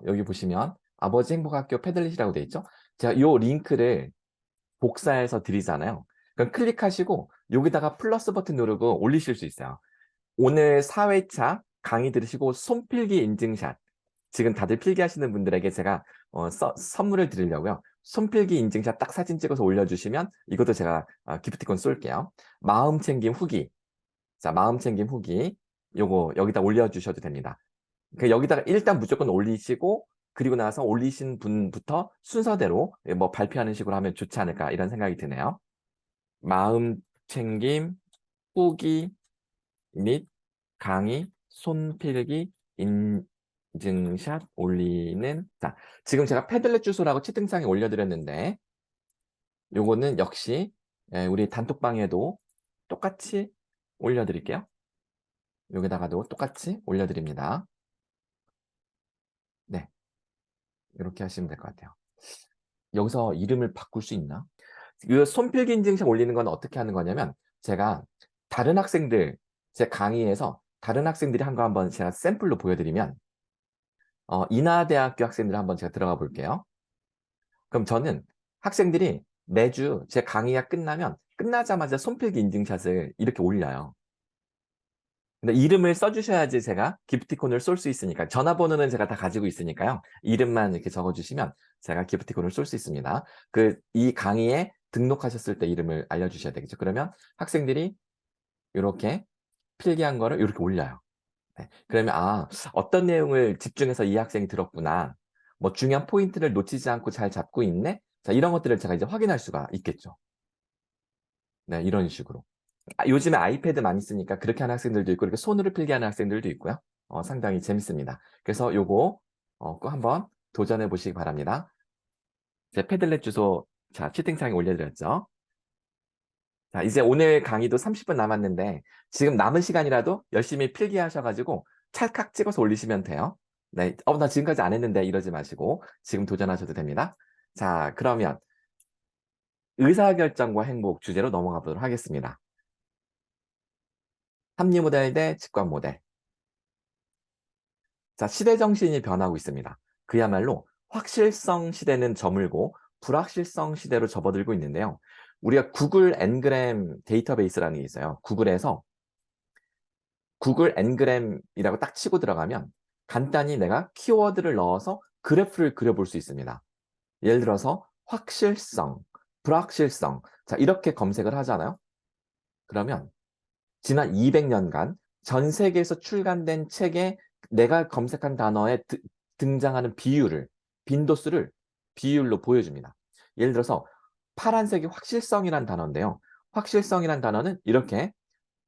여기 보시면 아버지 행복학교 패들렛이라고 돼 있죠. 제가 이 링크를 복사해서 드리잖아요. 그럼 클릭하시고 여기다가 플러스 버튼 누르고 올리실 수 있어요. 오늘 4회차 강의 들으시고 손필기 인증샷, 지금 다들 필기하시는 분들에게 제가 선물을 드리려고요. 손필기 인증샷 딱 사진 찍어서 올려주시면 이것도 제가 기프티콘 쏠게요. 마음 챙김 후기. 자, 마음 챙김 후기. 요거 여기다 올려주셔도 됩니다. 여기다가 일단 무조건 올리시고, 그리고 나서 올리신 분부터 순서대로 뭐 발표하는 식으로 하면 좋지 않을까, 이런 생각이 드네요. 마음 챙김 후기 및 강의 손필기 인증샷 올리는. 자, 지금 제가 패들렛 주소라고 채팅창에 올려드렸는데 요거는 역시 우리 단톡방에도 똑같이 올려드릴게요. 여기다가도 똑같이 올려드립니다. 네, 이렇게 하시면 될 것 같아요. 여기서 이름을 바꿀 수 있나? 이 손필기 인증샷 올리는 건 어떻게 하는 거냐면, 제가 다른 학생들, 제 강의에서 다른 학생들이 한 거 한번 제가 샘플로 보여드리면, 인하대학교 학생들 한번 제가 들어가 볼게요. 그럼 저는 학생들이 매주 제 강의가 끝나자마자 손필기 인증샷을 이렇게 올려요. 근데 이름을 써주셔야지 제가 기프티콘을 쏠 수 있으니까, 전화번호는 제가 다 가지고 있으니까요. 이름만 이렇게 적어주시면 제가 기프티콘을 쏠 수 있습니다. 이 강의에 등록하셨을 때 이름을 알려주셔야 되겠죠. 그러면 학생들이 이렇게 필기한 거를 이렇게 올려요. 네. 그러면 어떤 내용을 집중해서 이 학생이 들었구나, 뭐 중요한 포인트를 놓치지 않고 잘 잡고 있네. 자, 이런 것들을 제가 이제 확인할 수가 있겠죠. 네, 이런 식으로. 요즘에 아이패드 많이 쓰니까 그렇게 하는 학생들도 있고, 이렇게 손으로 필기하는 학생들도 있고요. 상당히 재밌습니다. 그래서 요거 꼭 한번 도전해 보시기 바랍니다. 제 패들렛 주소, 자, 채팅창에 올려드렸죠. 자, 이제 오늘 강의도 30분 남았는데 지금 남은 시간이라도 열심히 필기하셔가지고 찰칵 찍어서 올리시면 돼요. 네, 나 지금까지 안 했는데 이러지 마시고 지금 도전하셔도 됩니다. 자, 그러면 의사결정과 행복 주제로 넘어가 보도록 하겠습니다. 합리 모델 대 직관 모델. 자, 시대 정신이 변하고 있습니다. 그야말로 확실성 시대는 저물고 불확실성 시대로 접어들고 있는데요. 우리가 구글 엔그램 데이터베이스라는 게 있어요. 구글에서 구글 엔그램이라고 딱 치고 들어가면 간단히 내가 키워드를 넣어서 그래프를 그려볼 수 있습니다. 예를 들어서 확실성, 불확실성. 자, 이렇게 검색을 하잖아요. 그러면 지난 200년간 전 세계에서 출간된 책에 내가 검색한 단어에 등장하는 비율을, 빈도수를 비율로 보여줍니다. 예를 들어서 파란색이 확실성이란 단어인데요. 확실성이란 단어는 이렇게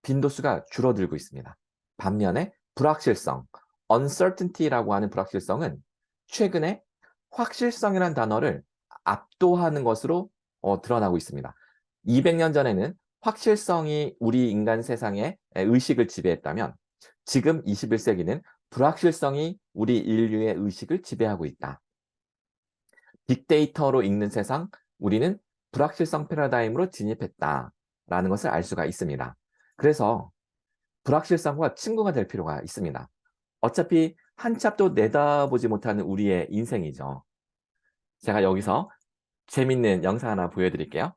빈도수가 줄어들고 있습니다. 반면에 불확실성, uncertainty라고 하는 불확실성은 최근에 확실성이란 단어를 압도하는 것으로 드러나고 있습니다. 200년 전에는 확실성이 우리 인간 세상의 의식을 지배했다면 지금 21세기는 불확실성이 우리 인류의 의식을 지배하고 있다. 빅데이터로 읽는 세상, 우리는 불확실성 패러다임으로 진입했다라는 것을 알 수가 있습니다. 그래서 불확실성과 친구가 될 필요가 있습니다. 어차피 한 치 앞도 내다보지 못하는 우리의 인생이죠. 제가 여기서 재밌는 영상 하나 보여드릴게요.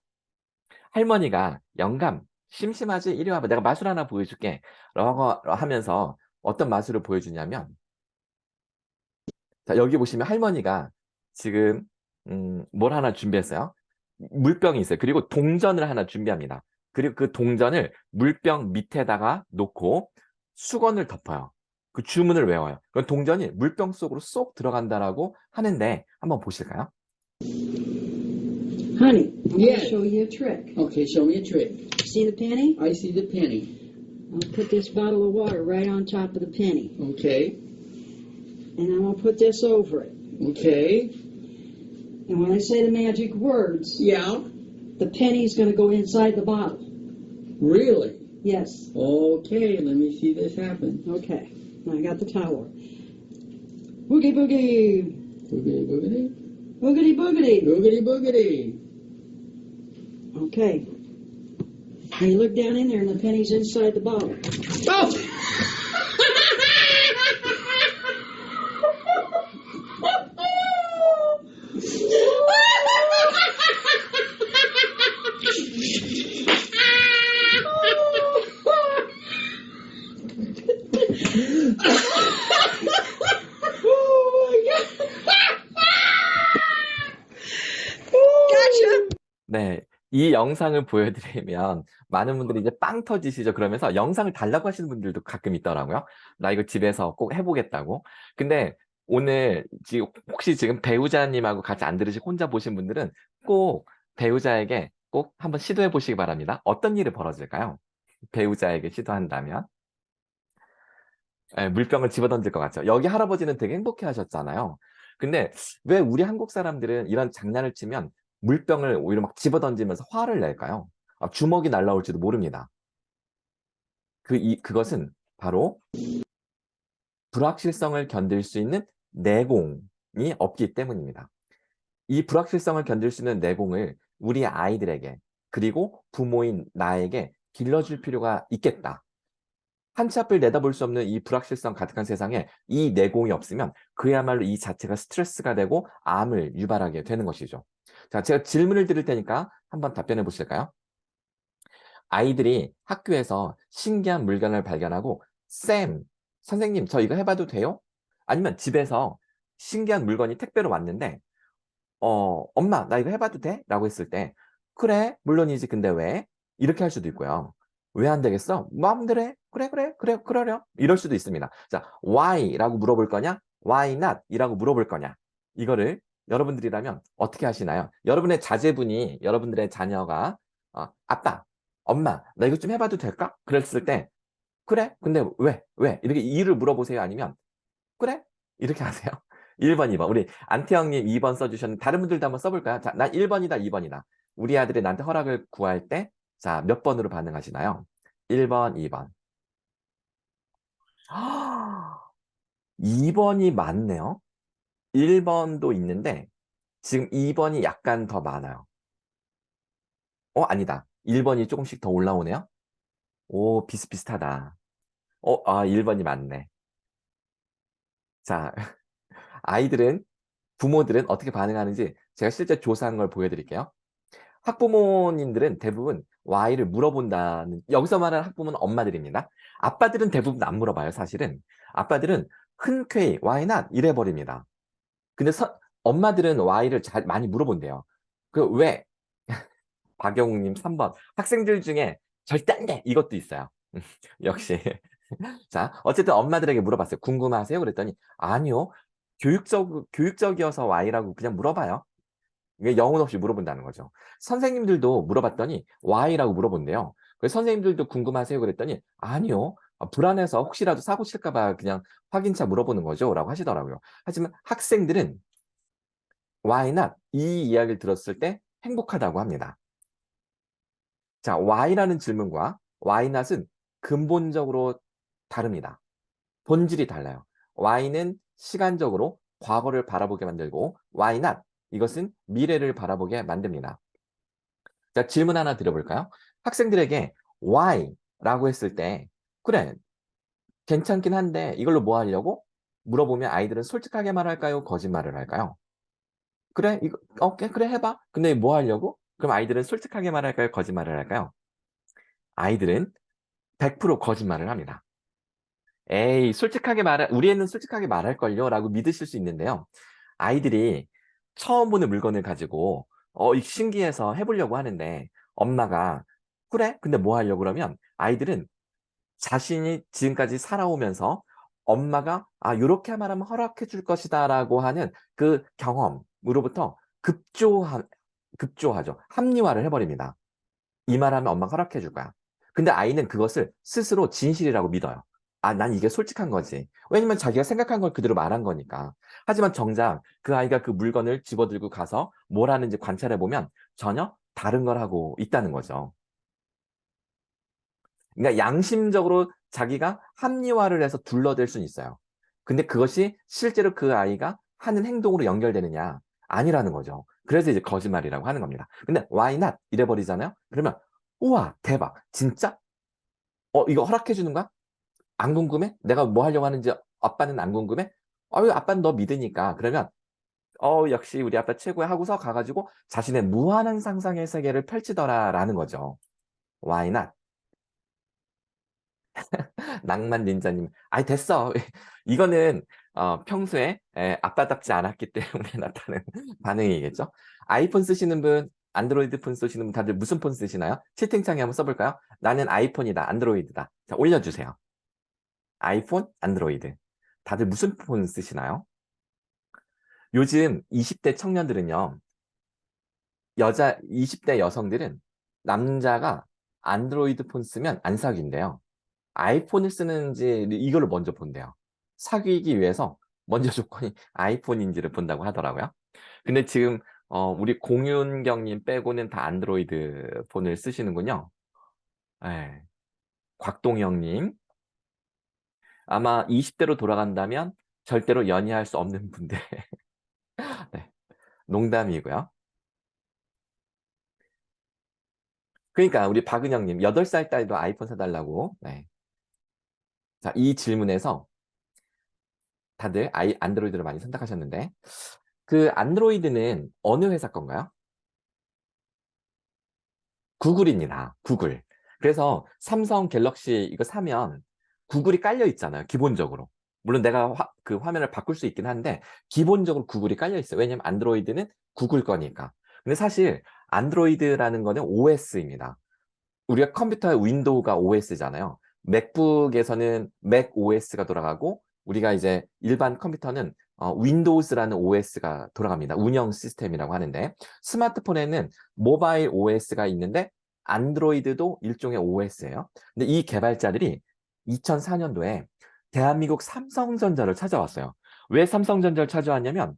할머니가 영감, 심심하지? 이리 와봐. 내가 마술 하나 보여줄게. 라고 하면서 어떤 마술을 보여주냐면, 자, 여기 보시면 할머니가 지금 뭘 하나 준비했어요. 물병이 있어요. 그리고 동전을 하나 준비합니다. 그리고 그 동전을 물병 밑에다가 놓고 수건을 덮어요. 그 주문을 외워요. 그럼 동전이 물병 속으로 쏙 들어간다라고 하는데 한번 보실까요? Honey, I'm Yeah. gonna show you a trick. Okay, show me a trick. See the penny? I see the penny. I'll put this bottle of water right on top of the penny. Okay, And I'm gonna put this over it. okay. And when I say the magic words, Yeah, the penny's gonna go inside the bottle. really? Yes. Okay, let me see this happen. Okay. Now I got the towel. Boogie boogie. Boogity boogity. Boogity boogity. Boogity boogity. Okay. Now you look down in there and the penny's inside the bottle. Oh! 네. 이 영상을 보여드리면 많은 분들이 이제 빵 터지시죠. 그러면서 영상을 달라고 하시는 분들도 가끔 있더라고요. 나 이거 집에서 꼭 해보겠다고. 근데 오늘 혹시 지금 배우자님하고 같이 안 들으시고 혼자 보신 분들은 꼭 배우자에게 꼭 한번 시도해 보시기 바랍니다. 어떤 일이 벌어질까요? 배우자에게 시도한다면. 물병을 집어던질 것 같죠. 여기 할아버지는 되게 행복해 하셨잖아요. 근데 왜 우리 한국 사람들은 이런 장난을 치면 물병을 오히려 막 집어던지면서 화를 낼까요? 주먹이 날라올지도 모릅니다. 그것은 바로 불확실성을 견딜 수 있는 내공이 없기 때문입니다. 이 불확실성을 견딜 수 있는 내공을 우리 아이들에게 그리고 부모인 나에게 길러줄 필요가 있겠다. 한치 앞을 내다볼 수 없는 이 불확실성 가득한 세상에 이 내공이 없으면 그야말로 이 자체가 스트레스가 되고 암을 유발하게 되는 것이죠. 자, 제가 질문을 드릴 테니까 한번 답변해 보실까요? 아이들이 학교에서 신기한 물건을 발견하고 쌤, 선생님 저 이거 해봐도 돼요? 아니면 집에서 신기한 물건이 택배로 왔는데 엄마 나 이거 해봐도 돼? 라고 했을 때 그래 물론이지 근데 왜? 이렇게 할 수도 있고요. 왜 안 되겠어? 마음대로 해. 그래 그러렴. 이럴 수도 있습니다. 자, why 라고 물어볼 거냐? why not? 이라고 물어볼 거냐? 이거를 여러분들이라면 어떻게 하시나요? 여러분의 자제분이 여러분들의 자녀가 아빠, 엄마 나 이거 좀 해봐도 될까? 그랬을 때 그래? 근데 왜? 이렇게 이유를 물어보세요. 아니면 그래? 이렇게 하세요. 1번, 2번. 우리 안태영님 2번 써주셨는데 다른 분들도 한번 써볼까요? 자, 나 1번이다, 2번이다. 우리 아들이 나한테 허락을 구할 때 자, 몇 번으로 반응하시나요? 1번, 2번. 2번이 많네요. 1번도 있는데 지금 2번이 약간 더 많아요. 아니다. 1번이 조금씩 더 올라오네요. 오, 비슷비슷하다. 1번이 맞네. 자, 부모들은 어떻게 반응하는지 제가 실제 조사한 걸 보여드릴게요. 학부모님들은 대부분 why를 물어본다는, 여기서 말하는 학부모는 엄마들입니다. 아빠들은 대부분 안 물어봐요, 사실은. 아빠들은 흔쾌히 why not? 이래버립니다. 근데 엄마들은 why를 많이 물어본대요. 왜? 박영웅님 3번. 학생들 중에 절대 안 돼! 이것도 있어요. 역시. 자, 어쨌든 엄마들에게 물어봤어요. 궁금하세요? 그랬더니, 아니요. 교육적이어서 why라고 그냥 물어봐요. 이게 영혼 없이 물어본다는 거죠. 선생님들도 물어봤더니 why라고 물어본대요. 그래서 선생님들도 궁금하세요? 그랬더니, 아니요. 불안해서 혹시라도 사고 칠까봐 그냥 확인차 물어보는 거죠. 라고 하시더라고요. 하지만 학생들은 why not? 이 이야기를 들었을 때 행복하다고 합니다. 자, why라는 질문과 why not은 근본적으로 다릅니다. 본질이 달라요. why는 시간적으로 과거를 바라보게 만들고 why not? 이것은 미래를 바라보게 만듭니다. 자, 질문 하나 드려볼까요? 학생들에게 why라고 했을 때 그래, 괜찮긴 한데 이걸로 뭐 하려고? 물어보면 아이들은 솔직하게 말할까요? 거짓말을 할까요? 그래, 그래 해봐. 근데 뭐 하려고? 그럼 아이들은 솔직하게 말할까요? 거짓말을 할까요? 아이들은 100% 거짓말을 합니다. 에이, 우리 애는 솔직하게 말할걸요? 라고 믿으실 수 있는데요. 아이들이 처음 보는 물건을 가지고 신기해서 해보려고 하는데 엄마가 그래? 근데 뭐 하려고 그러면 아이들은 자신이 지금까지 살아오면서 엄마가 요렇게 말하면 허락해 줄 것이다라고 하는 그 경험으로부터 급조하죠. 합리화를 해버립니다. 이 말하면 엄마가 허락해 줄 거야. 근데 아이는 그것을 스스로 진실이라고 믿어요. 난 이게 솔직한 거지. 왜냐면 자기가 생각한 걸 그대로 말한 거니까. 하지만 정작 그 아이가 그 물건을 집어들고 가서 뭘 하는지 관찰해 보면 전혀 다른 걸 하고 있다는 거죠. 그러니까 양심적으로 자기가 합리화를 해서 둘러댈 수는 있어요. 근데 그것이 실제로 그 아이가 하는 행동으로 연결되느냐? 아니라는 거죠. 그래서 이제 거짓말이라고 하는 겁니다. 근데 why not? 이래 버리잖아요. 그러면 우와, 대박. 진짜? 이거 허락해 주는 거야? 안 궁금해? 내가 뭐 하려고 하는지 아빠는 안 궁금해? 아빠는 너 믿으니까. 그러면 역시 우리 아빠 최고야 하고서 가가지고 자신의 무한한 상상의 세계를 펼치더라라는 거죠. Why not? 낭만 닌자님, 됐어. 이거는 평소에 아빠답지 않았기 때문에 나타나는 반응이겠죠. 아이폰 쓰시는 분, 안드로이드 폰 쓰시는 분 다들 무슨 폰 쓰시나요? 채팅창에 한번 써볼까요? 나는 아이폰이다, 안드로이드다. 자, 올려주세요. 아이폰, 안드로이드. 다들 무슨 폰 쓰시나요? 요즘 20대 청년들은요, 20대 여성들은 남자가 안드로이드 폰 쓰면 안 사귄대요. 아이폰을 쓰는지 이걸 먼저 본대요. 사귀기 위해서 먼저 조건이 아이폰인지를 본다고 하더라고요. 근데 지금 우리 공윤경님 빼고는 다 안드로이드 폰을 쓰시는군요. 네. 곽동영님, 아마 20대로 돌아간다면 절대로 연애할 수 없는 분들. 네. 농담이고요. 그러니까 우리 박은영님, 8살 딸도 아이폰 사달라고. 네. 자, 이 질문에서 다들 안드로이드를 많이 선택하셨는데, 그 안드로이드는 어느 회사 건가요? 구글입니다. 구글. 그래서 삼성 갤럭시 이거 사면 구글이 깔려 있잖아요. 기본적으로. 물론 내가 그 화면을 바꿀 수 있긴 한데 기본적으로 구글이 깔려 있어요. 왜냐면 안드로이드는 구글 거니까. 근데 사실 안드로이드라는 거는 OS입니다. 우리가 컴퓨터의 윈도우가 OS잖아요. 맥북에서는 맥 OS가 돌아가고 우리가 이제 일반 컴퓨터는 윈도우스라는 OS가 돌아갑니다. 운영 시스템이라고 하는데 스마트폰에는 모바일 OS가 있는데 안드로이드도 일종의 OS예요. 근데 이 개발자들이 2004년도에 대한민국 삼성전자를 찾아왔어요. 왜 삼성전자를 찾아왔냐면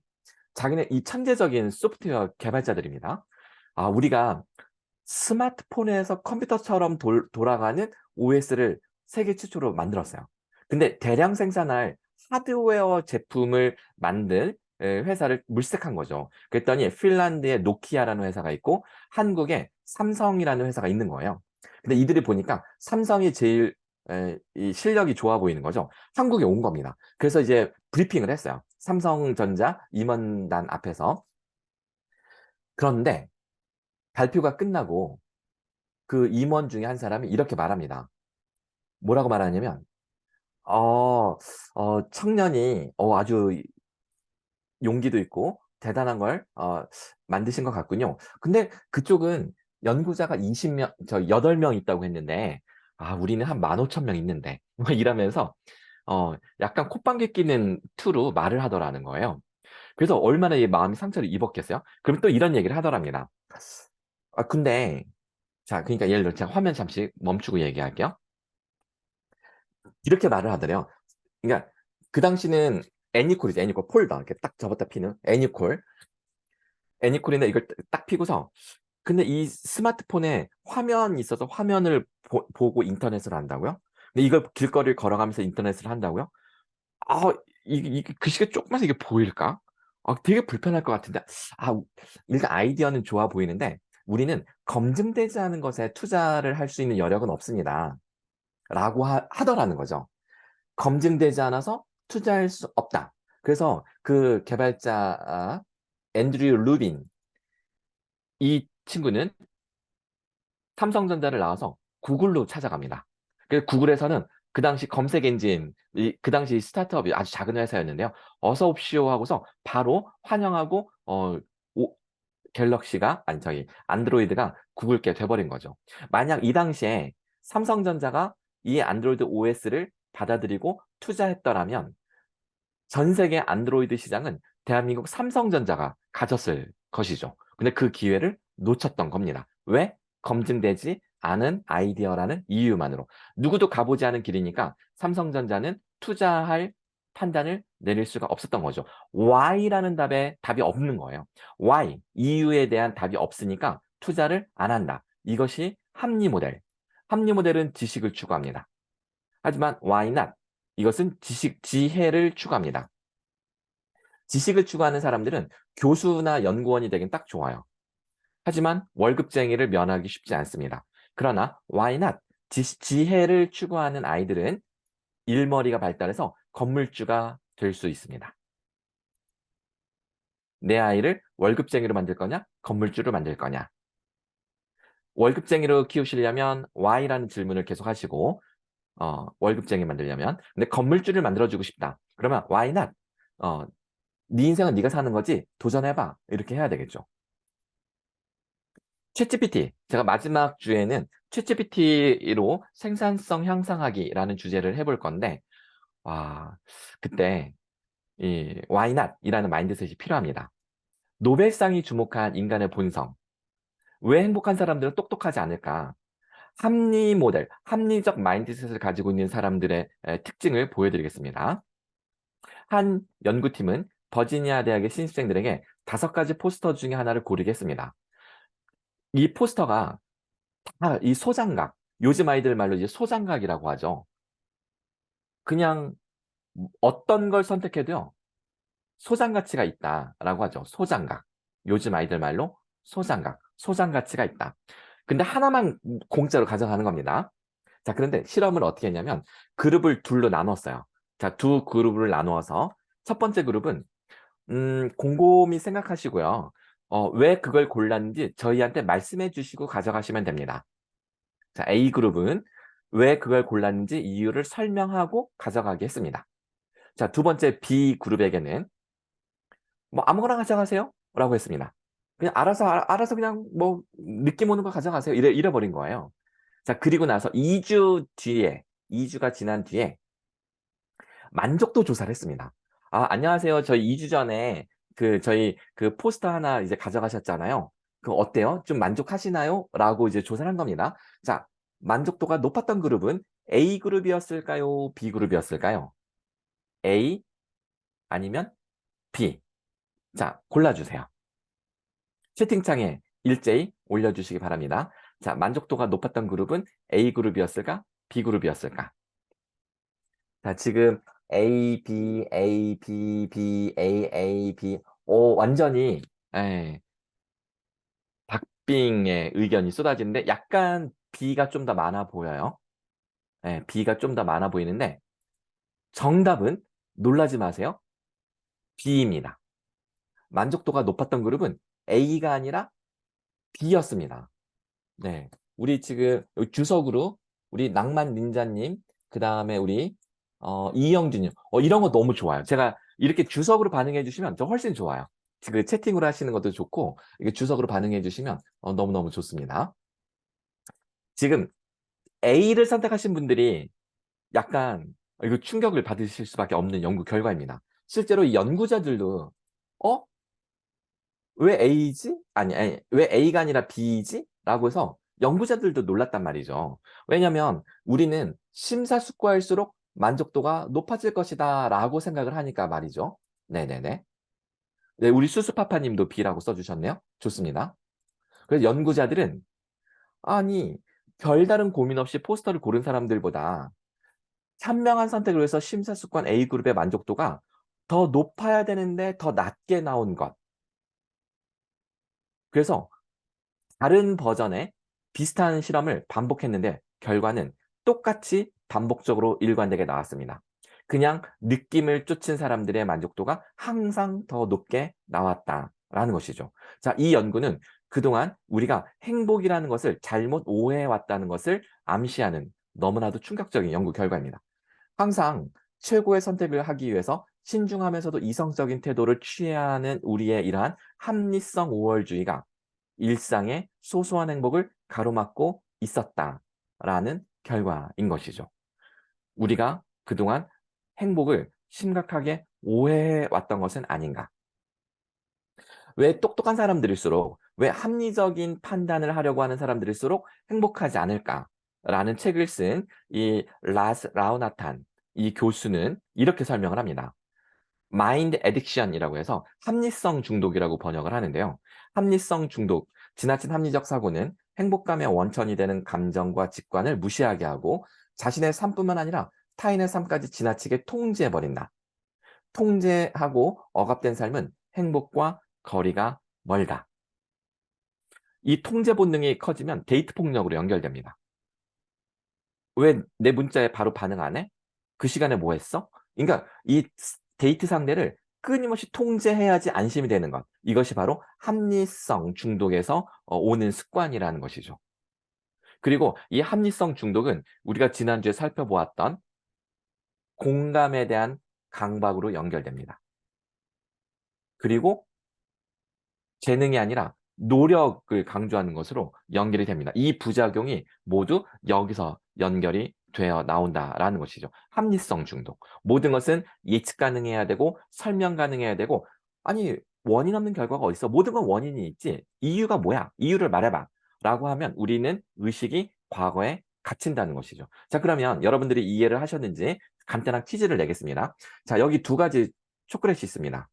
자기네 이 천재적인 소프트웨어 개발자들입니다. 우리가 스마트폰에서 컴퓨터처럼 돌아가는 OS를 세계 최초로 만들었어요. 근데 대량 생산할 하드웨어 제품을 만든 회사를 물색한 거죠. 그랬더니 핀란드에 노키아라는 회사가 있고 한국에 삼성이라는 회사가 있는 거예요. 근데 이들이 보니까 삼성이 제일 이 실력이 좋아 보이는 거죠. 한국에 온 겁니다. 그래서 이제 브리핑을 했어요. 삼성전자 임원단 앞에서. 그런데 발표가 끝나고 그 임원 중에 한 사람이 이렇게 말합니다. 뭐라고 말하냐면 청년이 아주 용기도 있고 대단한 걸 만드신 것 같군요. 근데 그쪽은 연구자가 8명 있다고 했는데 우리는 한 15,000명 있는데 뭐 이러면서 약간 콧방귀 끼는 투로 말을 하더라는 거예요. 그래서 얼마나 이 마음이 상처를 입었겠어요? 그럼 또 이런 얘기를 하더랍니다. 근데 자, 그러니까 예를 들어 제가 화면 잠시 멈추고 얘기할게요. 이렇게 말을 하더래요. 그러니까 그 당시는 애니콜이죠. 애니콜 폴더 이렇게 딱 접었다 피는 애니콜인데 이걸 딱 피고서 근데 이 스마트폰에 화면이 있어서 화면을 보고 인터넷을 한다고요? 근데 이걸 길거리를 걸어가면서 인터넷을 한다고요? 이게 글씨가 조금만 이게 보일까? 되게 불편할 것 같은데 일단 아이디어는 좋아 보이는데 우리는 검증되지 않은 것에 투자를 할 수 있는 여력은 없습니다. 라고 하더라는 거죠. 검증되지 않아서 투자할 수 없다. 그래서 그 개발자 앤드류 루빈 이 친구는 삼성전자를 나와서 구글로 찾아갑니다. 그래서 구글에서는 그 당시 검색 엔진, 그 당시 스타트업이 아주 작은 회사였는데요. 어서 옵시오 하고서 바로 환영하고 갤럭시가 안드로이드가 구글게 돼버린 거죠. 만약 이 당시에 삼성전자가 이 안드로이드 OS를 받아들이고 투자했더라면 전 세계 안드로이드 시장은 대한민국 삼성전자가 가졌을 것이죠. 근데 그 기회를 놓쳤던 겁니다. 왜? 검증되지 않은 아이디어라는 이유만으로. 누구도 가보지 않은 길이니까 삼성전자는 투자할 판단을 내릴 수가 없었던 거죠. Why라는 답이 없는 거예요. Why, 이유에 대한 답이 없으니까 투자를 안 한다. 이것이 합리 모델. 합리 모델은 지식을 추구합니다. 하지만 why not? 이것은 지혜를 추구합니다. 지식을 추구하는 사람들은 교수나 연구원이 되긴 딱 좋아요. 하지만 월급쟁이를 면하기 쉽지 않습니다. 그러나 why not? 지혜를 추구하는 아이들은 일머리가 발달해서 건물주가 될 수 있습니다. 내 아이를 월급쟁이로 만들 거냐? 건물주로 만들 거냐? 월급쟁이로 키우시려면 why라는 질문을 계속 하시고 월급쟁이 만들려면 근데 건물주를 만들어주고 싶다. 그러면 why not? 네 인생은 네가 사는 거지. 도전해봐. 이렇게 해야 되겠죠. 챗GPT. 제가 마지막 주에는 챗GPT로 생산성 향상하기라는 주제를 해볼 건데 그때 이 why not? 이라는 마인드셋이 필요합니다. 노벨상이 주목한 인간의 본성. 왜 행복한 사람들은 똑똑하지 않을까? 합리 모델, 합리적 마인드셋을 가지고 있는 사람들의 특징을 보여드리겠습니다. 한 연구팀은 버지니아 대학의 신입생들에게 5가지 포스터 중에 하나를 고르게 했습니다. 이 포스터가 다 이 소장각, 요즘 아이들 말로 이제 소장각이라고 하죠. 그냥 어떤 걸 선택해도요, 소장 가치가 있다라고 하죠. 소장각. 요즘 아이들 말로 소장각, 소장 가치가 있다. 근데 하나만 공짜로 가져가는 겁니다. 자, 그런데 실험을 어떻게 했냐면 그룹을 둘로 나눴어요. 자, 두 그룹을 나누어서 첫 번째 그룹은 곰곰이 생각하시고요. 왜 그걸 골랐는지 저희한테 말씀해 주시고 가져가시면 됩니다. 자, A그룹은 왜 그걸 골랐는지 이유를 설명하고 가져가게 했습니다. 자, 두 번째 B그룹에게는 뭐 아무거나 가져가세요 라고 했습니다. 그냥 알아서 그냥 뭐 느낌 오는 거 가져가세요. 이래버린 거예요. 자, 그리고 나서 2주가 지난 뒤에 만족도 조사를 했습니다. 안녕하세요. 저희 2주 전에 저희 포스터 하나 이제 가져가셨잖아요. 그거 어때요? 좀 만족하시나요? 라고 이제 조사를 한 겁니다. 자, 만족도가 높았던 그룹은 A그룹이었을까요? B그룹이었을까요? A 아니면 B. 자, 골라주세요. 채팅창에 일제히 올려주시기 바랍니다. 자, 만족도가 높았던 그룹은 A그룹이었을까? B그룹이었을까? 자, 지금 A, B, A, B, B, A, B. 완전히, 박빙의 의견이 쏟아지는데 약간 B가 좀 더 많아 보여요. B가 좀 더 많아 보이는데 정답은 놀라지 마세요. B입니다. 만족도가 높았던 그룹은 A가 아니라 B였습니다. 네, 우리 지금 주석으로 우리 낭만 닌자님, 그 다음에 우리 이영준님, 이런 거 너무 좋아요. 제가 이렇게 주석으로 반응해 주시면 저 훨씬 좋아요. 그 채팅으로 하시는 것도 좋고 이게 주석으로 반응해 주시면 너무너무 좋습니다. 지금 A를 선택하신 분들이 약간 이거 충격을 받으실 수밖에 없는 연구 결과입니다. 실제로 이 연구자들도 왜 A지? 아니, 왜 A가 아니라 B지? 라고 해서 연구자들도 놀랐단 말이죠. 왜냐하면 우리는 심사숙고할수록 만족도가 높아질 것이다 라고 생각을 하니까 말이죠. 네네네. 네, 우리 수수파파님도 B라고 써주셨네요. 좋습니다. 그래서 연구자들은 별다른 고민 없이 포스터를 고른 사람들보다 현명한 선택을 위해서 심사숙고한 A그룹의 만족도가 더 높아야 되는데 더 낮게 나온 것. 그래서 다른 버전의 비슷한 실험을 반복했는데 결과는 똑같이 반복적으로 일관되게 나왔습니다. 그냥 느낌을 쫓은 사람들의 만족도가 항상 더 높게 나왔다라는 것이죠. 자, 이 연구는 그동안 우리가 행복이라는 것을 잘못 오해해왔다는 것을 암시하는 너무나도 충격적인 연구 결과입니다. 항상 최고의 선택을 하기 위해서 신중하면서도 이성적인 태도를 취해야 하는 우리의 이러한 합리성 우월주의가 일상의 소소한 행복을 가로막고 있었다라는 결과인 것이죠. 우리가 그동안 행복을 심각하게 오해해 왔던 것은 아닌가. 왜 똑똑한 사람들일수록, 왜 합리적인 판단을 하려고 하는 사람들일수록 행복하지 않을까라는 책을 쓴 이 라스 라우나탄 이 교수는 이렇게 설명을 합니다. 마인드 애딕션이라고 해서 합리성 중독이라고 번역을 하는데요. 합리성 중독, 지나친 합리적 사고는 행복감의 원천이 되는 감정과 직관을 무시하게 하고 자신의 삶뿐만 아니라 타인의 삶까지 지나치게 통제해버린다. 통제하고 억압된 삶은 행복과 거리가 멀다. 이 통제 본능이 커지면 데이트 폭력으로 연결됩니다. 왜 내 문자에 바로 반응 안 해? 그 시간에 뭐 했어? 그러니까 이 데이트 상대를 끊임없이 통제해야지 안심이 되는 것. 이것이 바로 합리성 중독에서 오는 습관이라는 것이죠. 그리고 이 합리성 중독은 우리가 지난주에 살펴보았던 공감에 대한 강박으로 연결됩니다. 그리고 재능이 아니라 노력을 강조하는 것으로 연결이 됩니다. 이 부작용이 모두 여기서 연결이 되어 나온다라는 것이죠. 합리성 중독. 모든 것은 예측 가능해야 되고 설명 가능해야 되고, 아니 원인 없는 결과가 어딨어? 모든 건 원인이 있지. 이유가 뭐야? 이유를 말해봐. 라고 하면 우리는 의식이 과거에 갇힌다는 것이죠. 자, 그러면 여러분들이 이해를 하셨는지 간단한 퀴즈를 내겠습니다. 자, 여기 두 가지 초콜릿이 있습니다.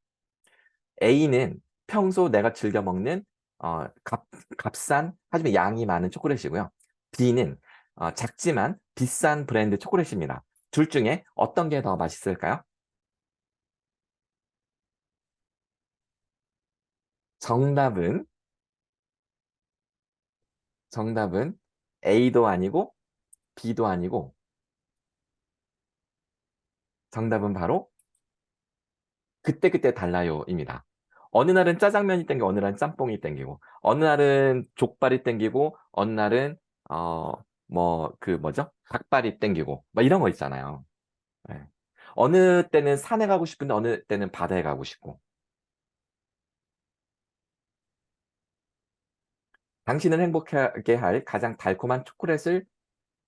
A는 평소 내가 즐겨 먹는 값싼 하지만 양이 많은 초콜릿이고요. B는 작지만 비싼 브랜드 초콜릿입니다. 둘 중에 어떤 게 더 맛있을까요? 정답은 A도 아니고 B도 아니고 정답은 바로 그때그때 달라요입니다. 어느 날은 짜장면이 땡기고 어느 날은 짬뽕이 땡기고 어느 날은 족발이 땡기고 어느 날은 닭발이 땡기고 막 이런 거 있잖아요. 네. 어느 때는 산에 가고 싶은데 어느 때는 바다에 가고 싶고. 당신을 행복하게 할 가장 달콤한 초콜릿을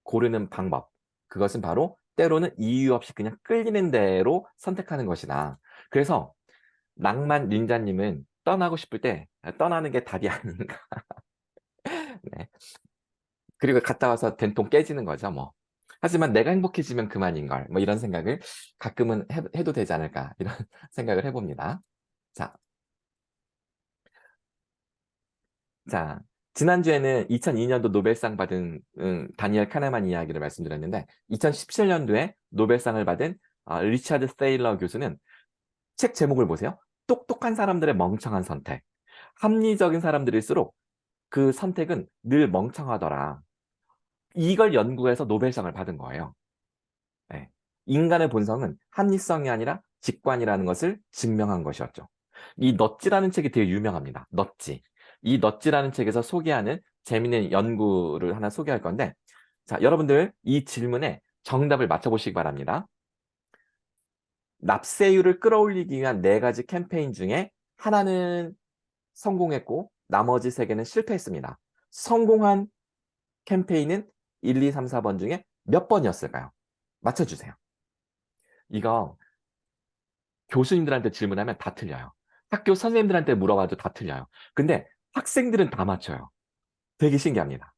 고르는 방법. 그것은 바로 때로는 이유 없이 그냥 끌리는 대로 선택하는 것이다. 그래서 낭만 닌자님은 떠나고 싶을 때 떠나는 게 답이 아닌가. 네. 그리고 갔다 와서 된통 깨지는 거죠, 뭐. 하지만 내가 행복해지면 그만인걸. 뭐 이런 생각을 가끔은 해도 되지 않을까. 이런 생각을 해봅니다. 자, 지난주에는 2002년도 노벨상 받은 다니엘 카네만 이야기를 말씀드렸는데 2017년도에 노벨상을 받은 리차드 세일러 교수는 책 제목을 보세요. 똑똑한 사람들의 멍청한 선택. 합리적인 사람들일수록 그 선택은 늘 멍청하더라. 이걸 연구해서 노벨상을 받은 거예요. 네. 인간의 본성은 합리성이 아니라 직관이라는 것을 증명한 것이었죠. 이 넛지라는 책이 되게 유명합니다. 넛지. 이 넛지라는 책에서 소개하는 재미있는 연구를 하나 소개할 건데, 자, 여러분들 이 질문에 정답을 맞춰보시기 바랍니다. 납세율을 끌어올리기 위한 4가지 캠페인 중에 하나는 성공했고 나머지 3개는 실패했습니다. 성공한 캠페인은 1, 2, 3, 4번 중에 몇 번이었을까요? 맞춰주세요. 이거 교수님들한테 질문하면 다 틀려요. 학교 선생님들한테 물어봐도 다 틀려요. 근데 학생들은 다 맞춰요. 되게 신기합니다.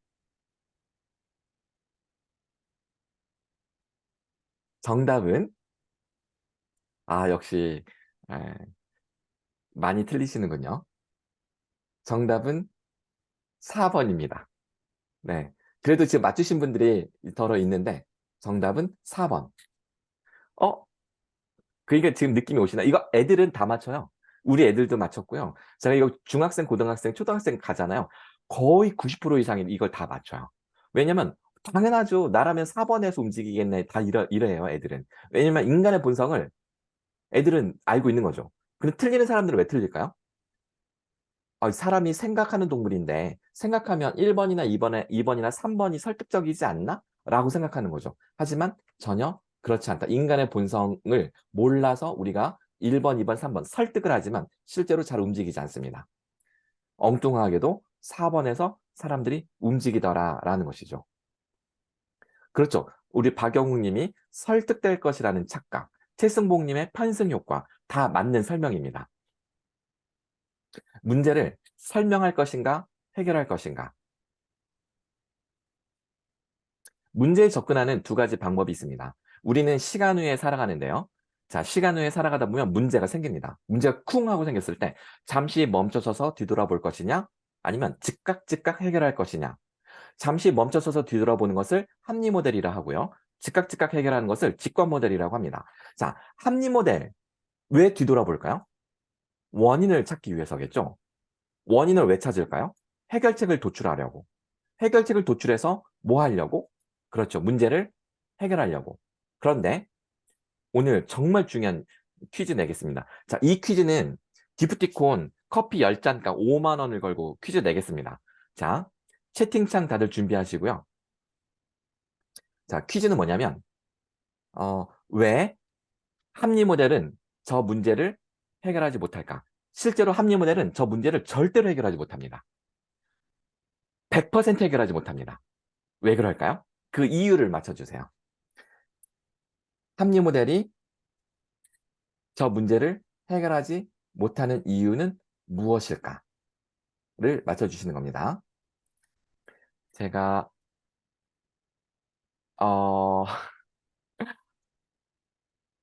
정답은 역시 많이 틀리시는군요. 정답은 4번입니다. 네. 그래도 지금 맞추신 분들이 덜어 있는데 정답은 4번. 그러니까 지금 느낌이 오시나? 이거 애들은 다 맞춰요. 우리 애들도 맞췄고요. 제가 이거 중학생, 고등학생, 초등학생 가잖아요. 거의 90% 이상이 이걸 다 맞춰요. 왜냐면 당연하죠. 나라면 4번에서 움직이겠네. 다 이래요, 애들은. 왜냐면 인간의 본성을 애들은 알고 있는 거죠. 근데 틀리는 사람들은 왜 틀릴까요? 사람이 생각하는 동물인데 생각하면 1번이나 2번이나 3번이 설득적이지 않나? 라고 생각하는 거죠. 하지만 전혀 그렇지 않다. 인간의 본성을 몰라서 우리가 1번, 2번, 3번 설득을 하지만 실제로 잘 움직이지 않습니다. 엉뚱하게도 4번에서 사람들이 움직이더라라는 것이죠. 그렇죠. 우리 박영욱 님이 설득될 것이라는 착각. 최승복님의 편승 효과 다 맞는 설명입니다. 문제를 설명할 것인가, 해결할 것인가. 문제에 접근하는 두 가지 방법이 있습니다. 우리는 시간 후에 살아가는데요. 자, 시간 후에 살아가다 보면 문제가 생깁니다. 문제가 쿵 하고 생겼을 때 잠시 멈춰서서 뒤돌아볼 것이냐, 아니면 즉각 해결할 것이냐. 잠시 멈춰서서 뒤돌아보는 것을 합리 모델이라 하고요. 즉각 해결하는 것을 직관 모델이라고 합니다. 자, 합리 모델. 왜 뒤돌아볼까요? 원인을 찾기 위해서겠죠. 원인을 왜 찾을까요? 해결책을 도출하려고. 해결책을 도출해서 뭐 하려고? 그렇죠. 문제를 해결하려고. 그런데 오늘 정말 중요한 퀴즈 내겠습니다. 자, 이 퀴즈는 기프티콘 커피 10잔가 5만 원을 걸고 퀴즈 내겠습니다. 자, 채팅창 다들 준비하시고요. 자, 퀴즈는 뭐냐면 왜 합리 모델은 저 문제를 해결하지 못할까? 실제로 합리 모델은 저 문제를 절대로 해결하지 못합니다. 100% 해결하지 못합니다. 왜 그럴까요? 그 이유를 맞춰주세요. 합리 모델이 저 문제를 해결하지 못하는 이유는 무엇일까를 맞춰주시는 겁니다. 제가